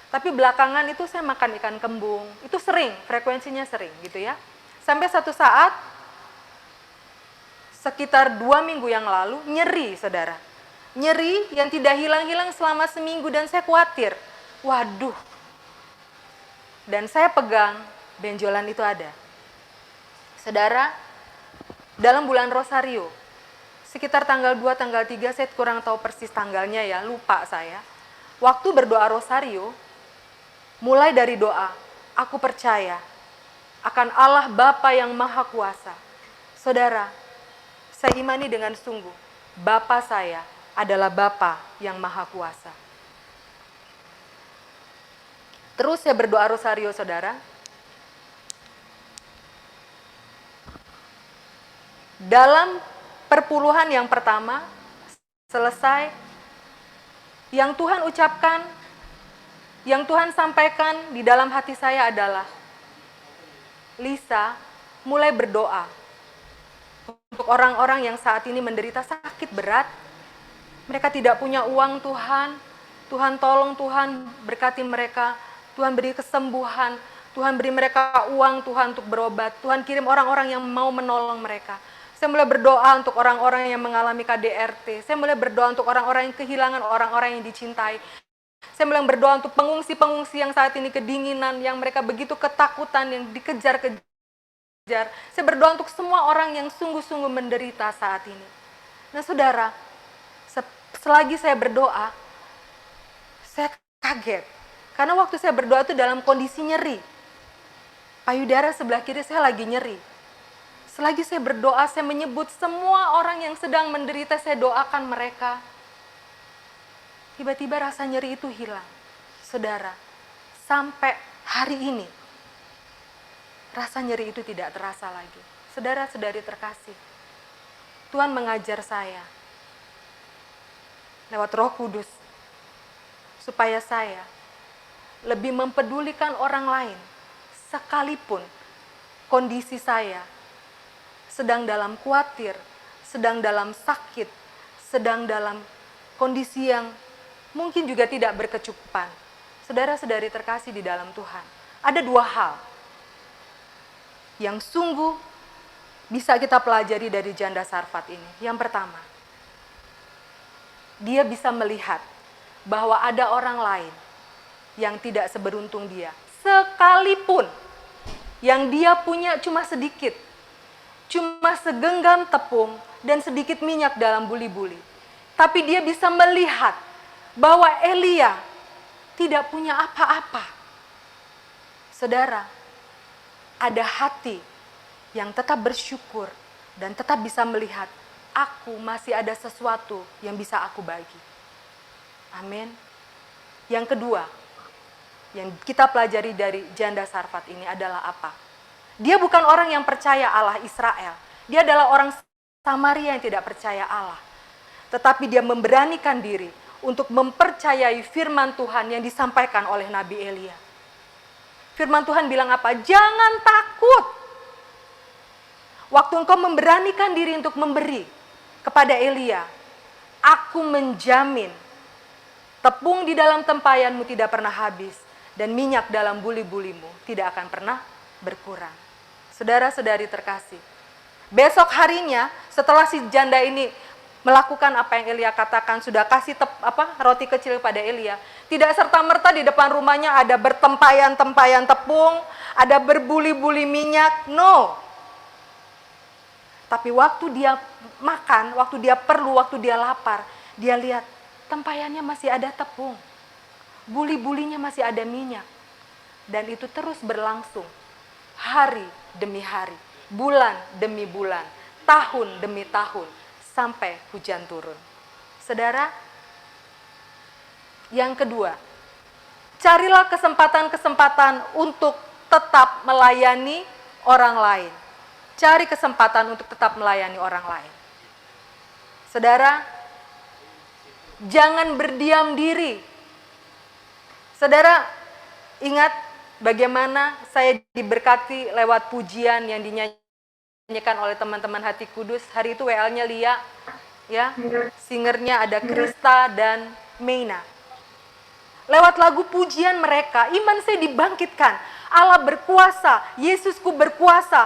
Tapi belakangan itu saya makan ikan kembung, itu sering, frekuensinya sering gitu ya. Sampai satu saat, sekitar 2 minggu yang lalu, nyeri saudara. Nyeri yang tidak hilang-hilang selama seminggu dan saya khawatir. Waduh. Dan saya pegang, benjolan itu ada. Saudara, dalam bulan Rosario, sekitar tanggal 2, tanggal 3, saya kurang tahu persis tanggalnya ya, lupa saya. Waktu berdoa Rosario, mulai dari doa, aku percaya akan Allah Bapa yang Maha Kuasa. Saudara, saya imani dengan sungguh, Bapa saya adalah Bapa yang Maha Kuasa. Terus saya berdoa Rosario, saudara. Dalam perpuluhan yang pertama, selesai, yang Tuhan ucapkan, yang Tuhan sampaikan di dalam hati saya adalah, Lisa, mulai berdoa untuk orang-orang yang saat ini menderita sakit berat. Mereka tidak punya uang Tuhan. Tuhan tolong, Tuhan berkati mereka. Tuhan beri kesembuhan, Tuhan beri mereka uang Tuhan untuk berobat. Tuhan kirim orang-orang yang mau menolong mereka. Saya mulai berdoa untuk orang-orang yang mengalami KDRT. Saya mulai berdoa untuk orang-orang yang kehilangan orang-orang yang dicintai. Saya mulai berdoa untuk pengungsi-pengungsi yang saat ini kedinginan, yang mereka begitu ketakutan, yang dikejar-kejar. Saya berdoa untuk semua orang yang sungguh-sungguh menderita saat ini. Nah saudara, selagi saya berdoa, saya kaget. Karena waktu saya berdoa itu dalam kondisi nyeri. Payudara sebelah kiri saya lagi nyeri. Selagi saya berdoa, saya menyebut semua orang yang sedang menderita, saya doakan mereka. Tiba-tiba rasa nyeri itu hilang. Saudara, sampai hari ini, rasa nyeri itu tidak terasa lagi. Saudara-saudari terkasih, Tuhan mengajar saya lewat Roh Kudus, supaya saya lebih mempedulikan orang lain, sekalipun kondisi saya sedang dalam khawatir, sedang dalam sakit, sedang dalam kondisi yang mungkin juga tidak berkecukupan. Saudara-saudari terkasih di dalam Tuhan, ada 2 hal yang sungguh bisa kita pelajari dari janda Sarfat ini. Yang pertama, dia bisa melihat bahwa ada orang lain yang tidak seberuntung dia. Sekalipun yang dia punya cuma sedikit, cuma segenggam tepung dan sedikit minyak dalam buli-buli. Tapi dia bisa melihat bahwa Elia tidak punya apa-apa. Saudara, ada hati yang tetap bersyukur dan tetap bisa melihat, aku masih ada sesuatu yang bisa aku bagi. Amin. Yang kedua, yang kita pelajari dari janda Sarfat ini adalah apa? Dia bukan orang yang percaya Allah Israel. Dia adalah orang Samaria yang tidak percaya Allah. Tetapi dia memberanikan diri untuk mempercayai firman Tuhan yang disampaikan oleh Nabi Elia. Firman Tuhan bilang apa? Jangan takut. Waktu engkau memberanikan diri untuk memberi kepada Elia, aku menjamin tepung di dalam tempayanmu tidak pernah habis dan minyak dalam buli-bulimu tidak akan pernah berkurang. Saudara-saudari terkasih, besok harinya setelah si janda ini melakukan apa yang Elia katakan, sudah kasih roti kecil pada Elia, tidak serta-merta di depan rumahnya ada bertempayan-tempayan tepung, ada berbuli-buli minyak, no. Tapi waktu dia makan, waktu dia perlu, waktu dia lapar, dia lihat tempayannya masih ada tepung, buli-bulinya masih ada minyak. Dan itu terus berlangsung, hari demi hari, bulan demi bulan, tahun demi tahun, sampai hujan turun. Saudara, yang kedua, carilah kesempatan-kesempatan untuk tetap melayani orang lain. Cari kesempatan untuk tetap melayani orang lain. Saudara, jangan berdiam diri. Saudara, ingat bagaimana saya diberkati lewat pujian yang dinyanyikan oleh teman-teman Hati Kudus. Hari itu WL-nya Lia, ya. Singernya ada Krista dan Meina. Lewat lagu pujian mereka, iman saya dibangkitkan. Allah berkuasa, Yesusku berkuasa,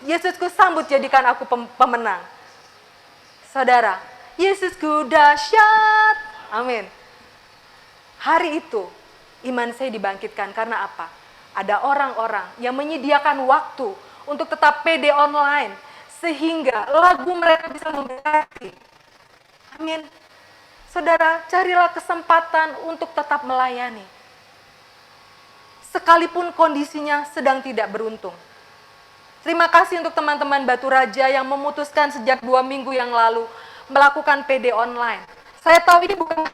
Yesusku sambut jadikan aku pemenang. Saudara, Yesusku dahsyat. Amin. Hari itu, iman saya dibangkitkan karena apa? Ada orang-orang yang menyediakan waktu untuk tetap PD online, sehingga lagu mereka bisa memberkati. Amin. Saudara, carilah kesempatan untuk tetap melayani. Sekalipun kondisinya sedang tidak beruntung. Terima kasih untuk teman-teman Batu Raja yang memutuskan sejak 2 minggu yang lalu melakukan PD online. Saya tahu ini bukan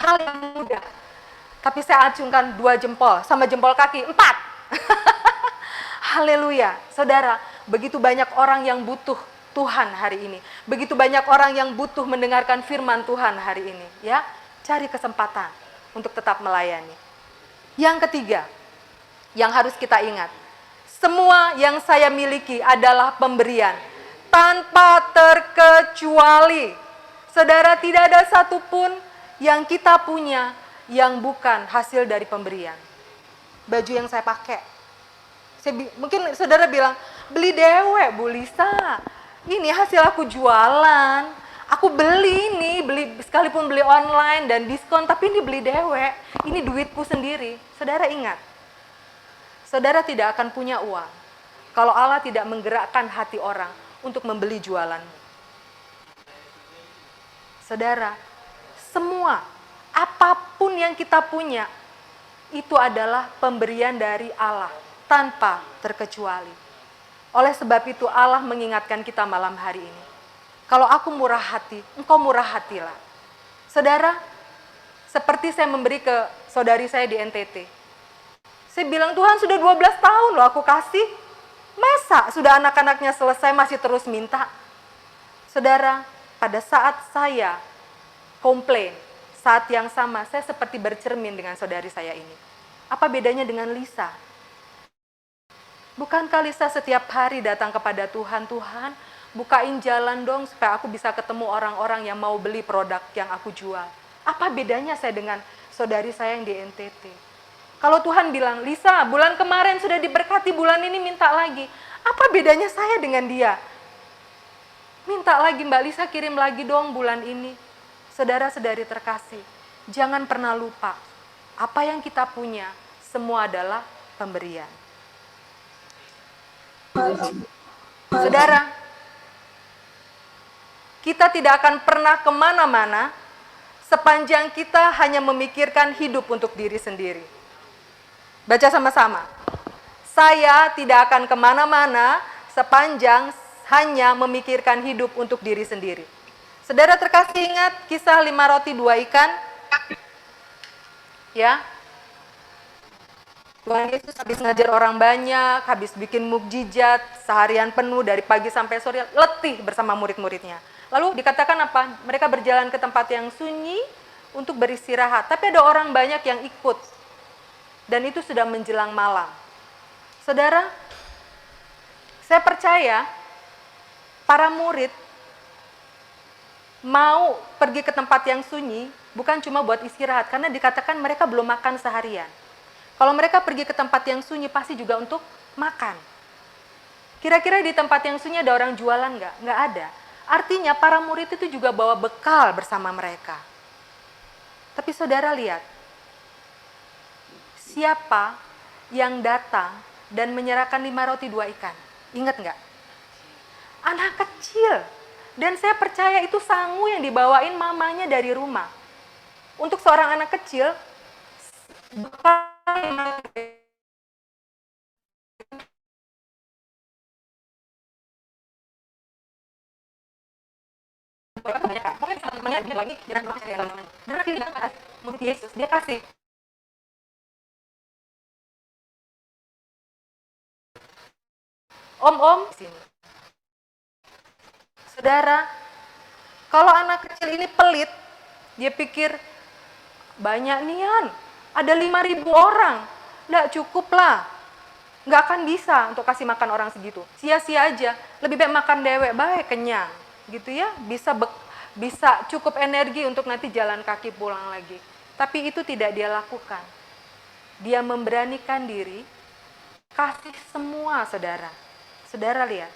hal yang mudah. Tapi saya acungkan 2 jempol sama jempol kaki, 4. Haleluya. Saudara, begitu banyak orang yang butuh Tuhan hari ini. Begitu banyak orang yang butuh mendengarkan firman Tuhan hari ini, ya. Cari kesempatan untuk tetap melayani. Yang ketiga, yang harus kita ingat, semua yang saya miliki adalah pemberian tanpa terkecuali. Saudara, tidak ada satupun yang kita punya yang bukan hasil dari pemberian. Baju yang saya pakai, mungkin saudara bilang, beli dewe Bu Lisa, ini hasil aku jualan. Aku beli ini, sekalipun beli online dan diskon, tapi ini beli dewe, ini duitku sendiri. Saudara ingat, saudara tidak akan punya uang kalau Allah tidak menggerakkan hati orang untuk membeli jualanmu. Saudara, semua, apapun yang kita punya, itu adalah pemberian dari Allah, tanpa terkecuali. Oleh sebab itu Allah mengingatkan kita malam hari ini. Kalau aku murah hati, engkau murah hatilah. Saudara, seperti saya memberi ke saudari saya di NTT. Saya bilang, Tuhan sudah 12 tahun loh aku kasih. Masa sudah anak-anaknya selesai masih terus minta? Saudara, pada saat saya komplain, saat yang sama saya seperti bercermin dengan saudari saya ini. Apa bedanya dengan Lisa? Bukankah Lisa setiap hari datang kepada Tuhan, Tuhan, bukain jalan dong supaya aku bisa ketemu orang-orang yang mau beli produk yang aku jual. Apa bedanya saya dengan saudari saya yang di NTT? Kalau Tuhan bilang, Lisa, bulan kemarin sudah diberkati, bulan ini minta lagi. Apa bedanya saya dengan dia? Minta lagi, Mbak Lisa kirim lagi dong bulan ini. Saudara-saudari terkasih, jangan pernah lupa, apa yang kita punya, semua adalah pemberian. Saudara, kita tidak akan pernah kemana-mana sepanjang kita hanya memikirkan hidup untuk diri sendiri. Baca sama-sama. Saya tidak akan kemana-mana sepanjang hanya memikirkan hidup untuk diri sendiri. Saudara terkasih, ingat kisah 5 roti 2 ikan? Ya. Tuhan Yesus habis ngajar orang banyak, habis bikin mukjizat seharian penuh dari pagi sampai sore, letih bersama murid-muridnya. Lalu dikatakan apa? Mereka berjalan ke tempat yang sunyi untuk beristirahat. Tapi ada orang banyak yang ikut. Dan itu sudah menjelang malam. Saudara, saya percaya para murid mau pergi ke tempat yang sunyi bukan cuma buat istirahat, karena dikatakan mereka belum makan seharian. Kalau mereka pergi ke tempat yang sunyi pasti juga untuk makan. Kira-kira di tempat yang sunyi ada orang jualan nggak? Nggak ada. Artinya para murid itu juga bawa bekal bersama mereka. Tapi saudara lihat, siapa yang datang dan menyerahkan 5 roti 2 ikan? Ingat nggak? Anak kecil. Dan saya percaya itu sangu yang dibawain mamanya dari rumah. Untuk seorang anak kecil, Yesus dia kasih. Om sini. Saudara, kalau anak kecil ini pelit, dia pikir banyak nian, ada 5.000 orang, nggak cukup lah, nggak akan bisa untuk kasih makan orang segitu, sia-sia aja, lebih baik makan dewek, baik kenyang, gitu ya, bisa cukup energi untuk nanti jalan kaki pulang lagi. Tapi itu tidak dia lakukan. Dia memberanikan diri, kasih semua saudara. Saudara lihat,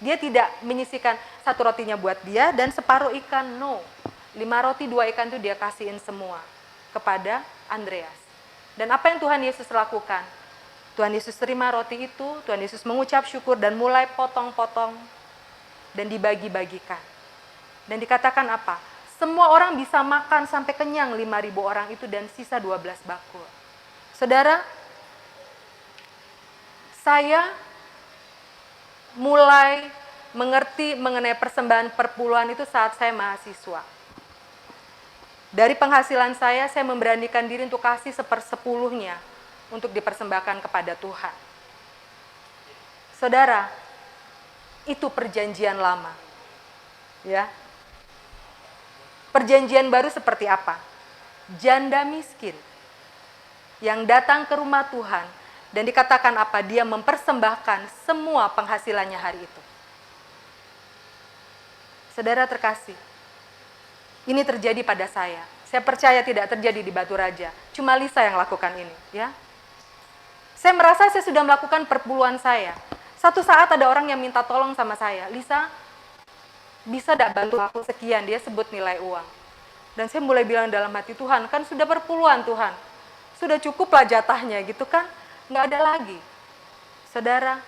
dia tidak menyisihkan satu rotinya buat dia dan separuh ikan, no. 5 roti 2 ikan itu dia kasihin semua kepada Andreas. Dan apa yang Tuhan Yesus lakukan? Tuhan Yesus terima roti itu, Tuhan Yesus mengucap syukur dan mulai potong-potong dan dibagi-bagikan. Dan dikatakan apa? Semua orang bisa makan sampai kenyang 5.000 orang itu dan sisa 12 bakul. Saudara, saya mulai mengerti mengenai persembahan perpuluhan itu saat saya mahasiswa. Dari penghasilan saya memberanikan diri untuk kasih 1/10-nya untuk dipersembahkan kepada Tuhan. Saudara, itu perjanjian lama. Ya. Perjanjian baru seperti apa? Janda miskin yang datang ke rumah Tuhan dan dikatakan apa? Dia mempersembahkan semua penghasilannya hari itu. Saudara terkasih, ini terjadi pada saya. Saya percaya tidak terjadi di Batu Raja. Cuma Lisa yang lakukan ini, ya. Saya merasa saya sudah melakukan perpuluhan saya. Satu saat ada orang yang minta tolong sama saya, Lisa, bisa tidak bantu aku sekian? Dia sebut nilai uang. Dan saya mulai bilang dalam hati, Tuhan, kan sudah perpuluhan Tuhan. Sudah cukuplah jatahnya gitu kan. Nggak ada lagi. Saudara,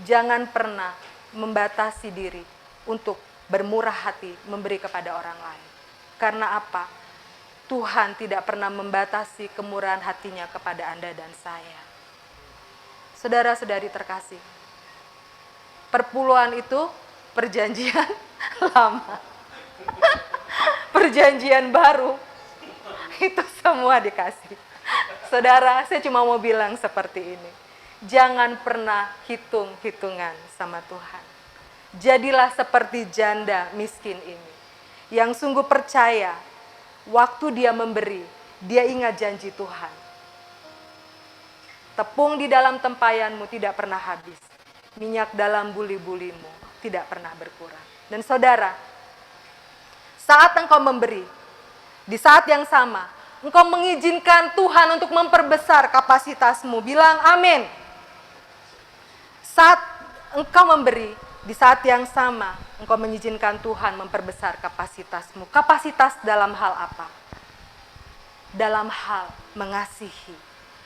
jangan pernah membatasi diri untuk bermurah hati memberi kepada orang lain. Karena apa? Tuhan tidak pernah membatasi kemurahan hatinya kepada Anda dan saya. Saudara-saudari terkasih, perpuluhan itu perjanjian lama. Perjanjian baru itu semua dikasih. Saudara, saya cuma mau bilang seperti ini. Jangan pernah hitung-hitungan sama Tuhan. Jadilah seperti janda miskin ini, yang sungguh percaya waktu dia memberi, dia ingat janji Tuhan. Tepung di dalam tempayanmu tidak pernah habis. Minyak dalam buli-bulimu tidak pernah berkurang. Dan saudara, saat engkau memberi, di saat yang sama, engkau mengizinkan Tuhan untuk memperbesar kapasitasmu. Bilang amin. Saat engkau memberi, di saat yang sama, engkau mengizinkan Tuhan memperbesar kapasitasmu. Kapasitas dalam hal apa? Dalam hal mengasihi.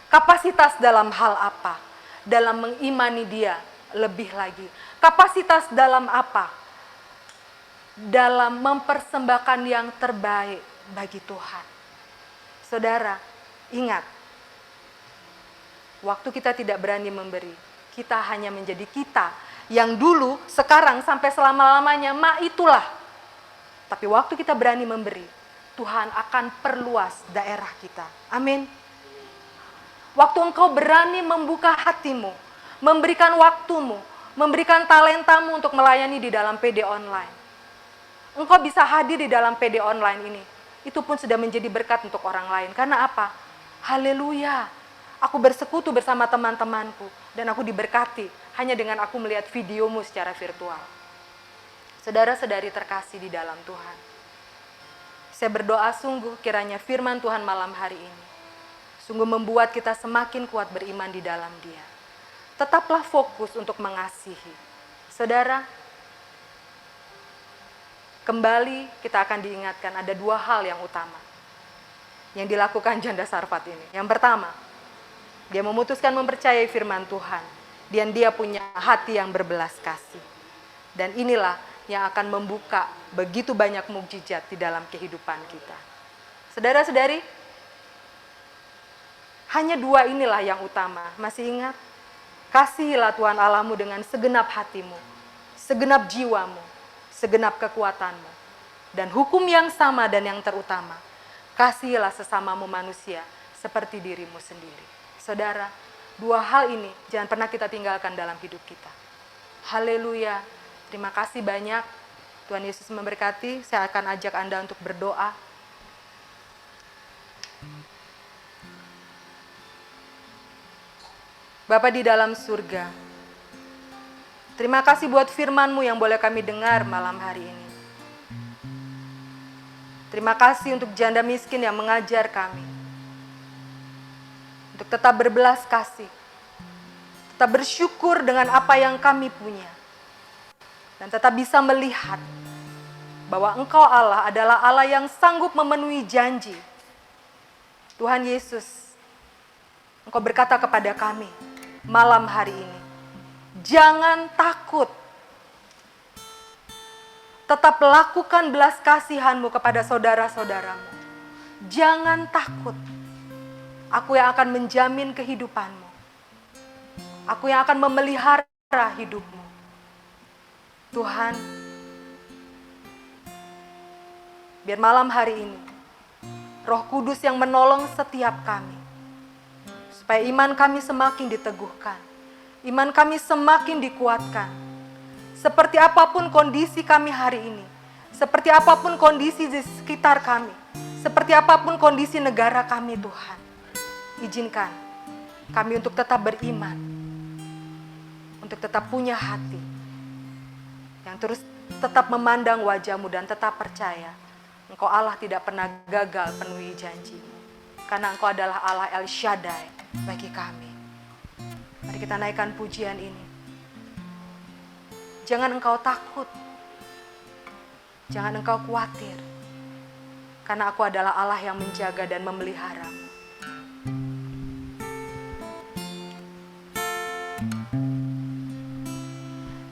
Kapasitas dalam hal apa? Dalam mengimani Dia lebih lagi. Kapasitas dalam apa? Dalam mempersembahkan yang terbaik bagi Tuhan. Saudara, ingat, waktu kita tidak berani memberi, kita hanya menjadi kita yang dulu, sekarang, sampai selama-lamanya, itulah. Tapi waktu kita berani memberi, Tuhan akan perluas daerah kita. Amin. Waktu engkau berani membuka hatimu, memberikan waktumu, memberikan talentamu untuk melayani di dalam PD online. Engkau bisa hadir di dalam PD online ini. Itu pun sudah menjadi berkat untuk orang lain. Karena apa? Haleluya. Aku bersekutu bersama teman-temanku. Dan aku diberkati hanya dengan aku melihat videomu secara virtual. Saudara-saudari terkasih di dalam Tuhan. Saya berdoa sungguh kiranya firman Tuhan malam hari ini sungguh membuat kita semakin kuat beriman di dalam Dia. Tetaplah fokus untuk mengasihi. Saudara, kembali kita akan diingatkan ada dua hal yang utama yang dilakukan janda Sarfat ini. Yang pertama, dia memutuskan mempercayai firman Tuhan dan dia punya hati yang berbelas kasih. Dan inilah yang akan membuka begitu banyak mukjizat di dalam kehidupan kita. Saudara-saudari, hanya dua inilah yang utama. Masih ingat? Kasihilah Tuhan Allahmu dengan segenap hatimu, segenap jiwamu, segenap kekuatanmu. Dan hukum yang sama dan yang terutama, kasihilah sesamamu manusia seperti dirimu sendiri. Saudara, dua hal ini jangan pernah kita tinggalkan dalam hidup kita. Haleluya. Terima kasih banyak. Tuhan Yesus memberkati. Saya akan ajak Anda untuk berdoa. Bapa di dalam surga, terima kasih buat firman-Mu yang boleh kami dengar malam hari ini. Terima kasih untuk janda miskin yang mengajar kami. Untuk tetap berbelas kasih. Tetap bersyukur dengan apa yang kami punya. Dan tetap bisa melihat bahwa Engkau Allah adalah Allah yang sanggup memenuhi janji. Tuhan Yesus, Engkau berkata kepada kami malam hari ini, jangan takut. Tetap lakukan belas kasihan-Mu kepada saudara-saudaramu. Jangan takut. Aku yang akan menjamin kehidupan-Mu. Aku yang akan memelihara hidup-Mu. Tuhan, biar malam hari ini Roh Kudus yang menolong setiap kami, supaya iman kami semakin diteguhkan, iman kami semakin dikuatkan. Seperti apapun kondisi kami hari ini, seperti apapun kondisi di sekitar kami, seperti apapun kondisi negara kami, Tuhan, izinkan kami untuk tetap beriman, untuk tetap punya hati yang terus tetap memandang wajah-Mu dan tetap percaya Engkau Allah tidak pernah gagal penuhi janji-Mu, karena Engkau adalah Allah El Shaddai bagi kami. Mari kita naikkan pujian ini. Jangan engkau takut, jangan engkau khawatir, karena Aku adalah Allah yang menjaga dan memelihara-Mu.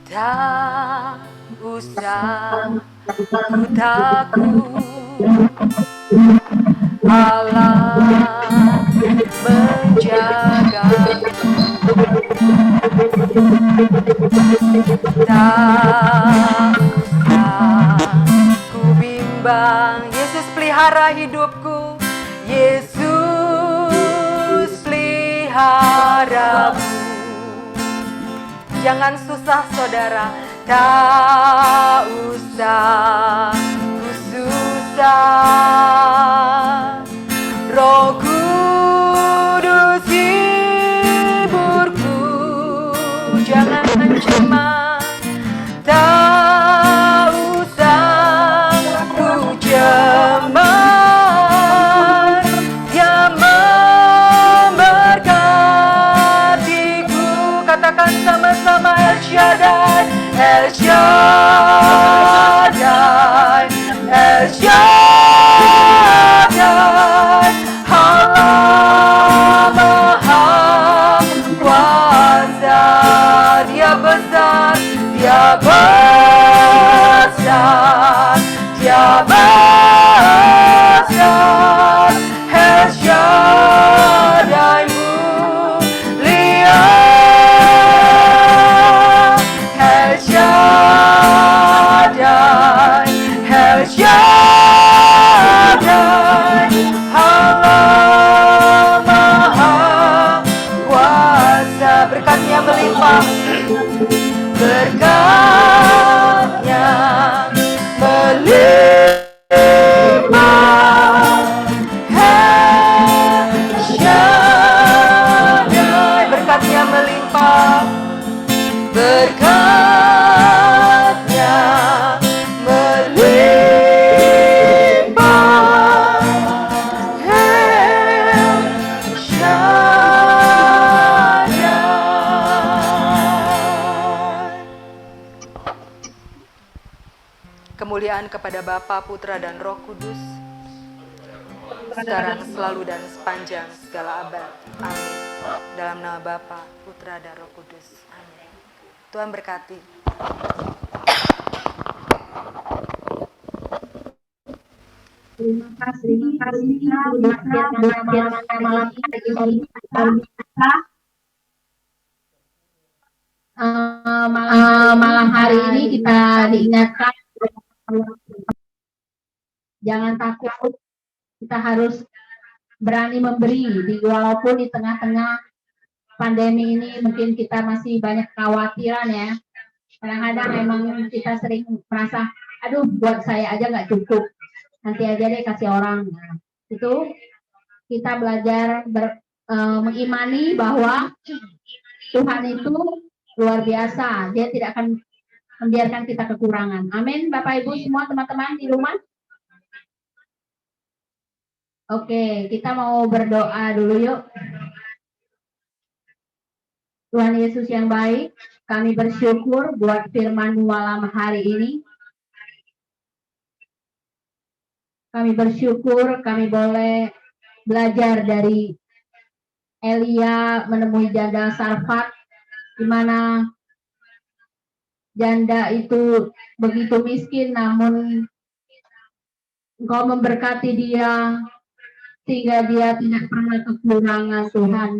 Tak usah ku takut, Allah menjagaku. Tak usah ku bimbang, Yesus pelihara hidupku, Yesus peliharamu. Jangan susah saudara, tak usah ku susah. Roh Kudus hiburku, jangan cemas, tak usah ku cemas. El Shaddai, El Shaddai, Allah Maha Kuasa. Dia besar, Dia besar, Dia besar. El Shaddai mulia, El Shaddai, El Shaddai, Allah Maha Kuasa. Berkatnya melimpah, berkatnya melimpah. El Shaddai, berkatnya melimpah, berkatnya melimpah. El Shaddai. Kemuliaan kepada Bapa, Putra, dan Roh Kudus, sekarang, selalu, dan sepanjang segala abad. Amin. Dalam nama Bapa, Putra, dan Roh Kudus. Amin. Tuhan berkati. Terima kasih malam malam hari ini kita diingatkan jangan takut, kita harus berani memberi walaupun di tengah-tengah pandemi ini mungkin kita masih banyak kekhawatiran ya. Kadang-kadang memang kita sering merasa, aduh buat saya aja nggak cukup, nanti aja deh kasih orang. Nah, itu kita belajar mengimani bahwa Tuhan itu luar biasa, Dia tidak akan membiarkan kita kekurangan. Amin, Bapak Ibu semua, teman-teman di rumah. Oke, kita mau berdoa dulu yuk. Tuhan Yesus yang baik, kami bersyukur buat firman malam hari ini. Kami bersyukur kami boleh belajar dari Elia menemui janda Sarfat, di mana janda itu begitu miskin, namun Engkau memberkati dia sehingga dia tidak pernah kekurangan, Tuhan.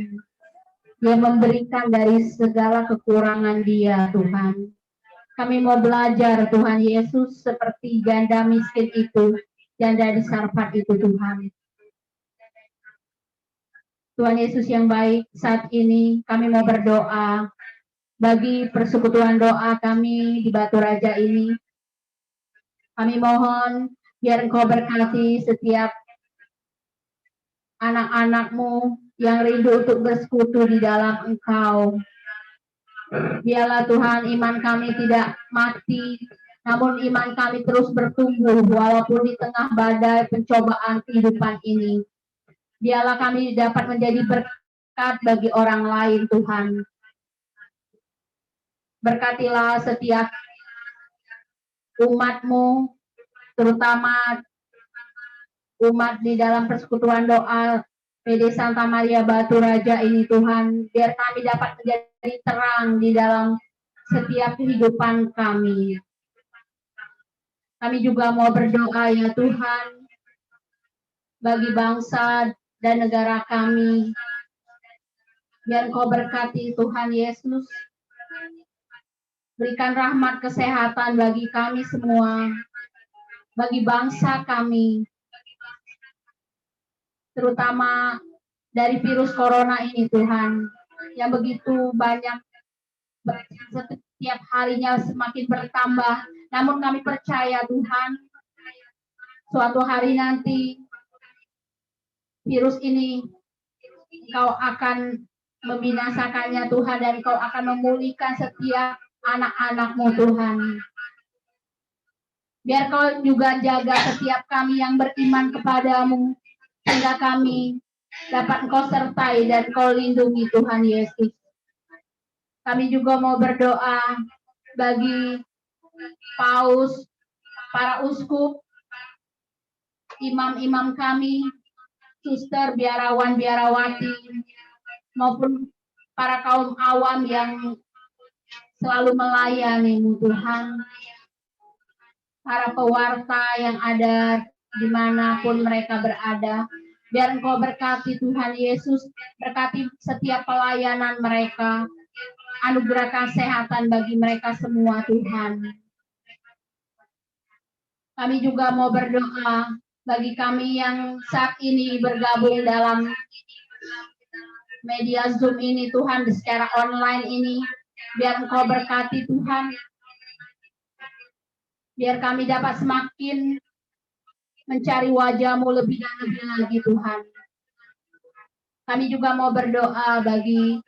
Dia memberikan dari segala kekurangan dia, Tuhan. Kami mau belajar, Tuhan Yesus, seperti janda miskin itu, janda di Sarfat itu, Tuhan. Tuhan Yesus yang baik, saat ini kami mau berdoa bagi persekutuan doa kami di Batu Raja ini. Kami mohon biar Engkau berkati setiap anak-anak-Mu yang rindu untuk bersekutu di dalam Engkau. Biarlah Tuhan iman kami tidak mati, namun iman kami terus bertumbuh walaupun di tengah badai pencobaan kehidupan ini. Biarlah kami dapat menjadi berkat bagi orang lain, Tuhan. Berkatilah setiap umat-Mu, terutama umat di dalam persekutuan doa PD Santa Maria Batu Raja ini, Tuhan. Biar kami dapat menjadi terang di dalam setiap kehidupan kami. Kami juga mau berdoa ya Tuhan, bagi bangsa dan negara kami. Biar Engkau berkati Tuhan Yesus. Berikan rahmat kesehatan bagi kami semua, bagi bangsa kami, terutama dari virus corona ini, Tuhan, yang begitu banyak, setiap harinya semakin bertambah. Namun kami percaya, Tuhan, suatu hari nanti virus ini Engkau akan membinasakannya, Tuhan, dan Engkau akan memulihkan setiap anak-anak-Mu, Tuhan. Biar Kau juga jaga setiap kami yang beriman kepadamu, sehingga kami dapat Engkau sertai dan Kau lindungi, Tuhan Yesus. Kami juga mau berdoa bagi paus, para uskup, imam-imam kami, suster, biarawan, biarawati, maupun para kaum awam yang selalu melayani Tuhan, para pewarta yang ada dimanapun mereka berada. Biar Engkau berkati Tuhan Yesus, berkati setiap pelayanan mereka, anugerah kesehatan bagi mereka semua Tuhan. Kami juga mau berdoa bagi kami yang saat ini bergabung dalam media Zoom ini Tuhan, secara online ini, biar Engkau berkati Tuhan, biar kami dapat semakin mencari wajah-Mu lebih dan lebih lagi Tuhan. Kami juga mau berdoa bagi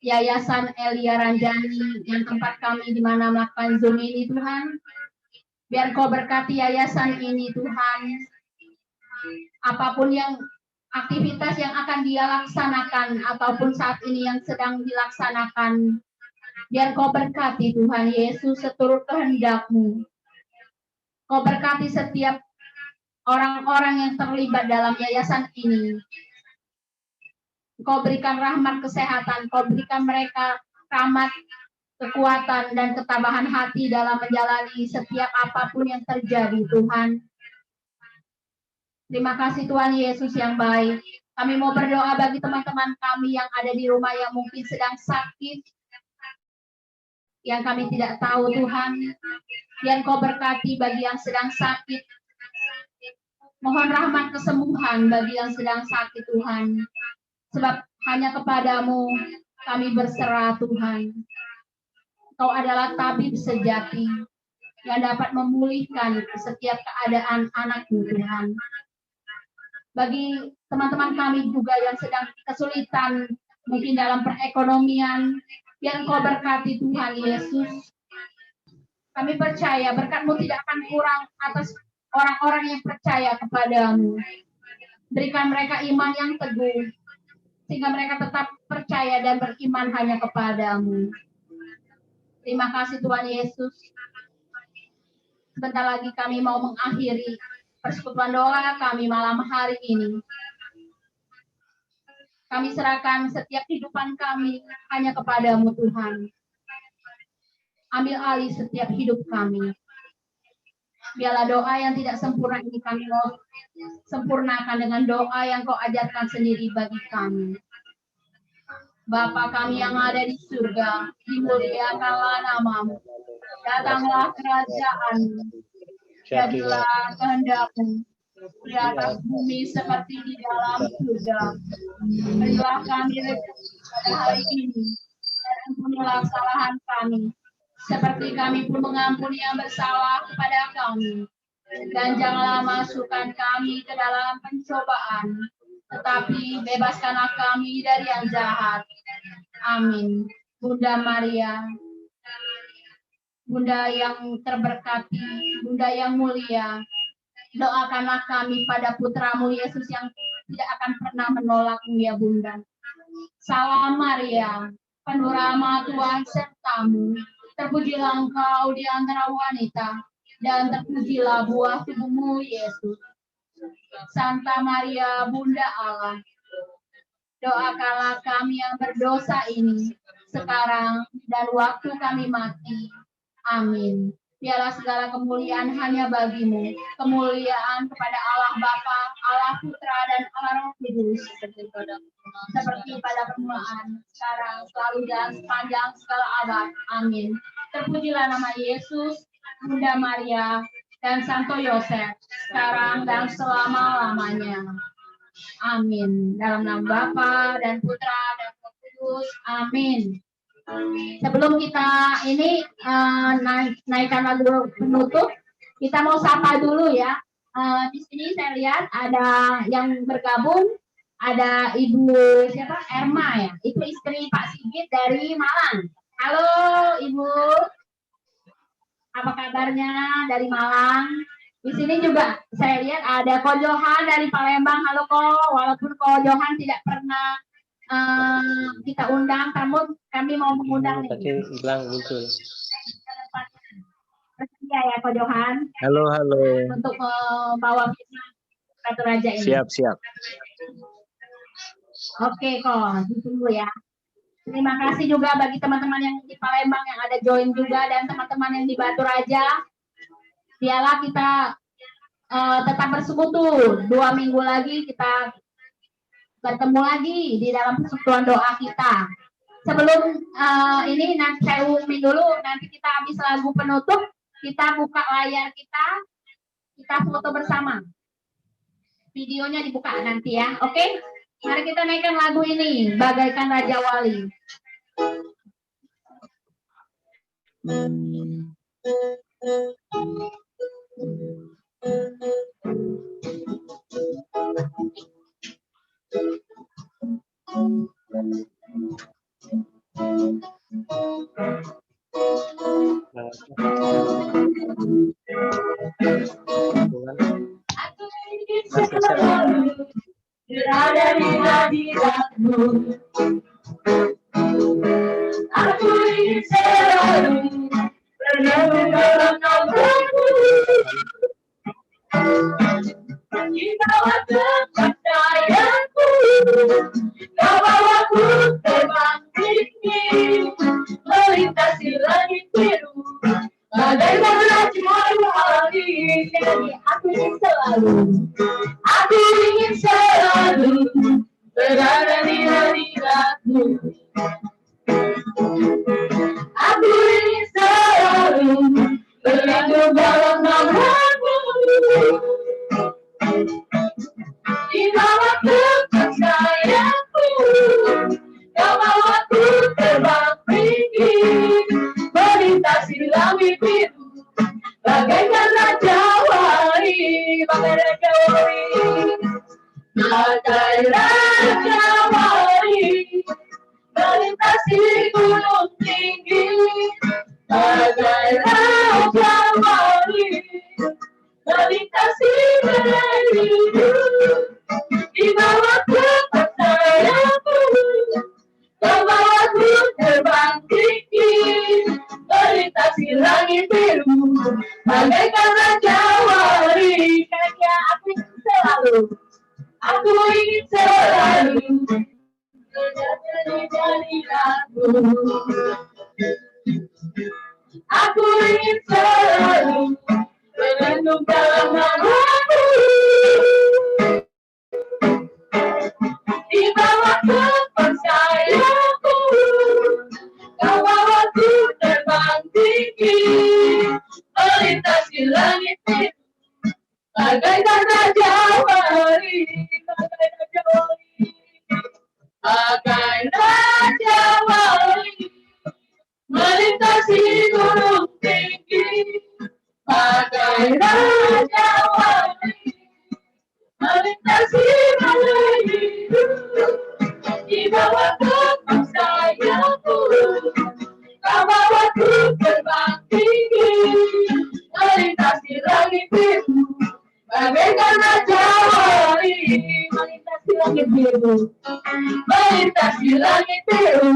Yayasan Elia Ranjani yang tempat kami di mana melakukan Zoom ini Tuhan. Biar Kau berkati yayasan ini Tuhan. Apapun yang aktivitas yang akan dia laksanakan ataupun saat ini yang sedang dilaksanakan, biar Kau berkati Tuhan Yesus seturut kehendak-Mu. Kau berkati setiap orang-orang yang terlibat dalam yayasan ini. Kau berikan rahmat kesehatan, Kau berikan mereka rahmat kekuatan dan ketabahan hati dalam menjalani setiap apapun yang terjadi Tuhan. Terima kasih Tuhan Yesus yang baik. Kami mau berdoa bagi teman-teman kami yang ada di rumah yang mungkin sedang sakit, yang kami tidak tahu Tuhan. Biar Kau berkati bagi yang sedang sakit. Mohon rahmat kesembuhan bagi yang sedang sakit Tuhan. Sebab hanya kepadamu kami berserah Tuhan. Kau adalah tabib sejati yang dapat memulihkan setiap keadaan anak-Mu Tuhan. Bagi teman-teman kami juga yang sedang kesulitan mungkin dalam perekonomian, biar Kau berkati Tuhan Yesus. Kami percaya berkat-Mu tidak akan kurang atas orang-orang yang percaya kepadamu. Berikan mereka iman yang teguh, sehingga mereka tetap percaya dan beriman hanya kepadamu. Terima kasih Tuhan Yesus. Sebentar lagi kami mau mengakhiri persekutuan doa kami malam hari ini. Kami serahkan setiap kehidupan kami hanya kepadamu Tuhan. Ambil alih setiap hidup kami. Biarlah doa yang tidak sempurna ini kami mau sempurnakan dengan doa yang Kau ajarkan sendiri bagi kami. Bapa kami yang ada di surga, dimuliakanlah nama-Mu. Datanglah kerajaan-Mu. Jadilah kehendak-Mu di atas bumi seperti di dalam surga. Berilah kami rezeki pada hari ini, dan ampunilah kesalahan kami, seperti kami pun mengampuni yang bersalah kepada kami. Dan janganlah masukkan kami ke dalam pencobaan, tetapi bebaskanlah kami dari yang jahat. Amin. Bunda Maria, Bunda yang terberkati, Bunda yang mulia, doakanlah kami pada putra-Mu Yesus yang tidak akan pernah menolak-Mu ya Bunda. Salam Maria, penuh rahmat Tuhan serta-Mu. Terpujilah Engkau di antara wanita, dan terpujilah buah tubuh-Mu Yesus. Santa Maria, Bunda Allah, doakanlah kami yang berdosa ini, sekarang dan waktu kami mati. Amin. Biarlah segala kemuliaan hanya bagi-Mu, kemuliaan kepada Allah Bapa, Allah Putra, dan Allah Roh Kudus, seperti pada permulaan, sekarang, selalu, dan sepanjang segala abad. Amin. Terpujilah nama Yesus, Bunda Maria, dan Santo Yosef, sekarang dan selama-lamanya. Amin. Dalam nama Bapa dan Putra dan Roh Kudus. Amin. Sebelum kita ini naikkan lagu penutup, kita mau sapa dulu ya. Di sini saya lihat ada yang bergabung, ada Ibu siapa? Erma ya. Itu istri Pak Sigit dari Malang. Halo Ibu. Apa kabarnya dari Malang? Di sini juga saya lihat ada Ko Johan dari Palembang. Halo Ko, walaupun Ko Johan tidak pernah kita undang kami mau mengundang Tadi nih. hilang muncul. Bersedia ya Ko Johan Halo, halo. untuk membawa Ratu Raja ini. Siap, siap. Oke kok, ditunggu ya. Terima kasih juga bagi teman-teman yang di Palembang yang ada join juga dan teman-teman yang di Batu Raja. Biarlah kita tetap bersekutu. 2 minggu lagi kita bertemu lagi di dalam persekutuan doa kita. Sebelum ini nanti saya umumin dulu, nanti kita habis lagu penutup, kita buka layar kita foto bersama. Videonya dibuka nanti ya, oke? Mari kita naikkan lagu ini, Bagaikan Raja Wali. Aku ingin selalu berada di hadiratmu. Aku ingin selalu berada dalam namamu. Di bawah kepercayaanku, kau bawaku terbang tinggi, melintasi langit biru. Bagaikan Raja Wali, aku ingin selalu berada di hadiratmu. Aku ingin selalu berlindung dalam namamu. Di bawah kepercayaanku, kau bawaku terbang tinggi, melintasi langit biru. Bagaikan Raja Wali, bagai Raja Wali, bagai Raja Wali, melintasi gunung tinggi. Bagai Raja Wali, melintasi badai hidup. Di bawah kepercayaanku, kau bawaku terbang tinggi, melintasi langit biru. Bagaikan Raja Wali, karena aku ingin selalu berada di hadiratmu. Aku ingin selalu berlindung dalam namamu. Di bawah kepercayaanku, kau bawaku terbang tinggi, melintasi langit biru. Bagaikan Raja Wali, bagai Raja Wali, bagai Raja Wali, melintasi gunung tinggi. Bagai Raja Wali, melintasi badai hidup. Di bawah kepercayaanku, kau bawaku terbang tinggi, melintasi langit biru. Bagaikan Raja Wali, melintasi langit biru, melintasi langit biru.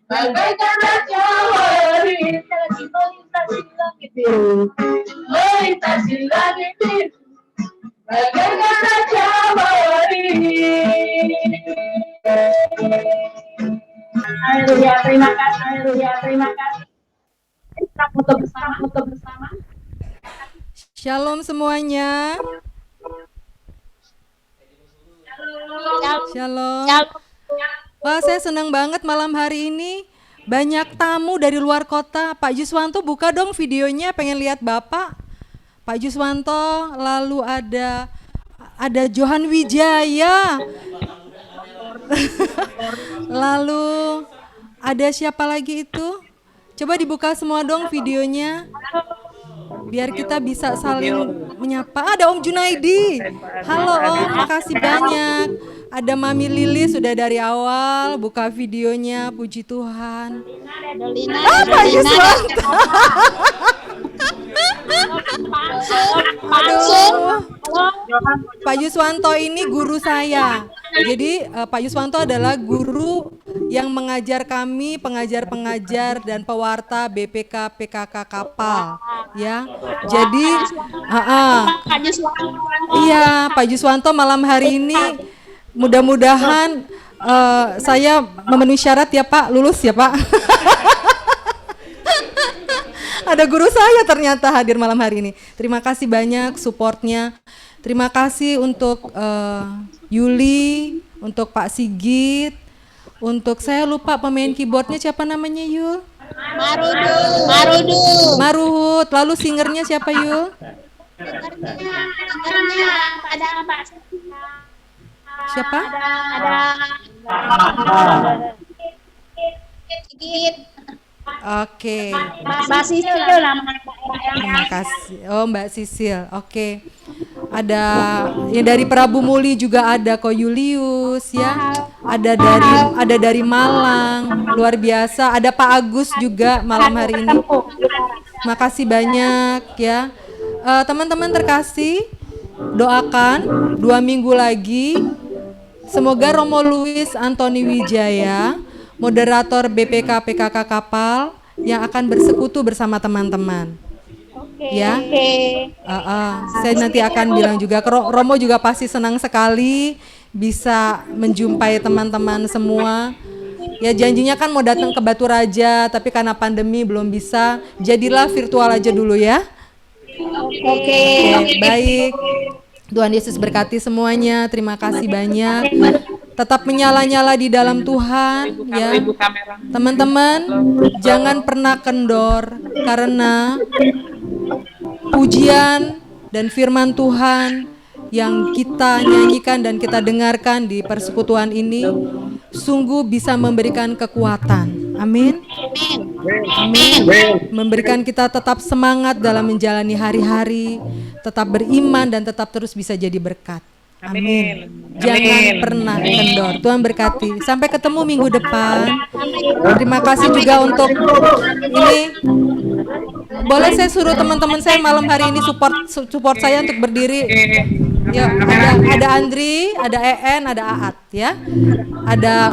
Bagaikan Raja Wali, melintasi langit biru, melintasi langit biru. Bagaikan Raja Wali. Haleluya, terima kasih, haleluya, terima kasih. Kita foto bersama. Shalom semuanya. Shalom. Wah, saya senang banget malam hari ini. Banyak tamu dari luar kota. Pak Juswanto, buka dong videonya, pengen lihat Bapak. Pak Juswanto, lalu ada Johan Wijaya. Lalu ada siapa lagi itu? Coba dibuka semua dong videonya. Biar kita bisa saling menyapa. Ada Om Junaidi. Halo Om, makasih banyak. Ada Mami Lili sudah dari awal buka videonya, puji Tuhan. Pak Yuswanto. Aduh, Pak Yuswanto ini guru saya. Jadi Pak Yuswanto adalah guru yang mengajar kami, pengajar-pengajar dan pewarta BPK PKK Kapal, ya. Jadi, Pak Yuswanto. iya Pak Yuswanto malam hari ini mudah-mudahan saya memenuhi syarat ya Pak, lulus ya Pak. Ada guru saya ternyata hadir malam hari ini. Terima kasih banyak supportnya. Terima kasih untuk Yuli, untuk Pak Sigit, untuk saya lupa pemain keyboardnya siapa namanya Yul? Maruhut. Lalu singernya siapa Yul? Singernya ada Pak Siapa? Sigit. Oke. Mbak Sisil namanya. Terima kasih. Oh Mbak Sisil. Oke. Ada ya dari Prabu Muli juga ada Ko Julius ya. Ada dari Malang. Luar biasa. Ada Pak Agus juga malam hari ini. Makasih banyak ya. Teman-teman terkasih, doakan 2 minggu lagi semoga Romo Luis Antoni Wijaya, moderator BPK PKK Kapal, yang akan bersekutu bersama teman-teman. Ya, saya nanti akan bilang juga, Romo juga pasti senang sekali bisa menjumpai teman-teman semua. Ya janjinya kan mau datang ke Batu Raja, tapi karena pandemi belum bisa, jadilah virtual aja dulu ya. Oke, baik. Tuhan Yesus berkati semuanya. Terima kasih banyak. Tetap menyala-nyala di dalam Tuhan ya. Teman-teman, jangan pernah kendor karena pujian dan firman Tuhan yang kita nyanyikan dan kita dengarkan di persekutuan ini sungguh bisa memberikan kekuatan. Amin. Amin. Memberikan kita tetap semangat dalam menjalani hari-hari, tetap beriman dan tetap terus bisa jadi berkat. Amin. Jangan pernah kendor. Tuhan berkati. Sampai ketemu minggu depan. Terima kasih juga untuk ini. Boleh saya suruh teman-teman saya malam hari ini support saya untuk berdiri. Ya, ada Andri, ada EN, ada Aat ya. Ada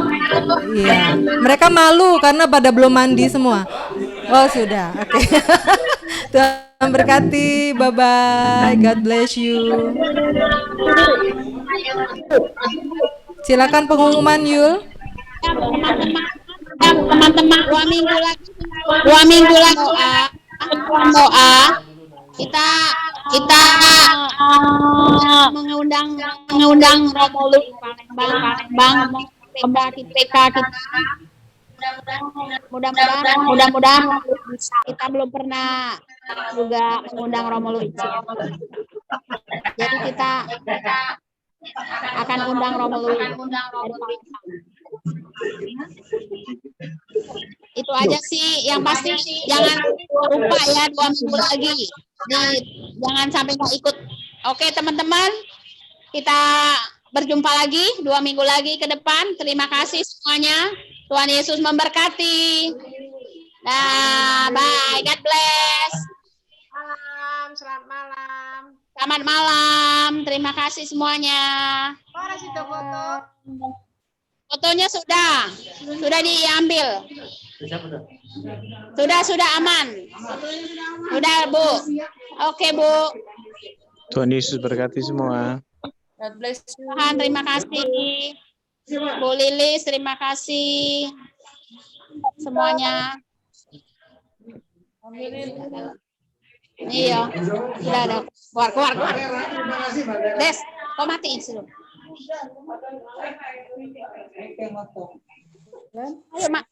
iya. Mereka malu karena pada belum mandi semua. Oh, sudah. Oke. Tuhan berkati. Bye bye. God bless you. Silakan pengumuman Yul. Teman-teman 2 minggu lagi doa kita mengundang Romo Luis Palembang PK kita mudah-mudahan bisa. Kita belum pernah juga mengundang Romo Luis. Jadi kita akan undang Romo Luis. Itu aja sih, yang pasti jangan lupa ya 2 minggu lagi. Jangan sampai nggak ikut. Oke teman-teman, kita berjumpa lagi 2 minggu lagi ke depan. Terima kasih semuanya. Tuhan Yesus memberkati. Nah, bye. God bless. Selamat malam. Selamat malam. Terima kasih semuanya. Fotonya sudah diambil. Sudah aman. Sudah Bu. Oke Bu. Tuhan Yesus berkati semua. God bless you. Tuhan terima kasih. Bu Lilis terima kasih. Semuanya. Iya. Sudah ada. Keluar. Des, kau matiin dulu. Ayo, Mak.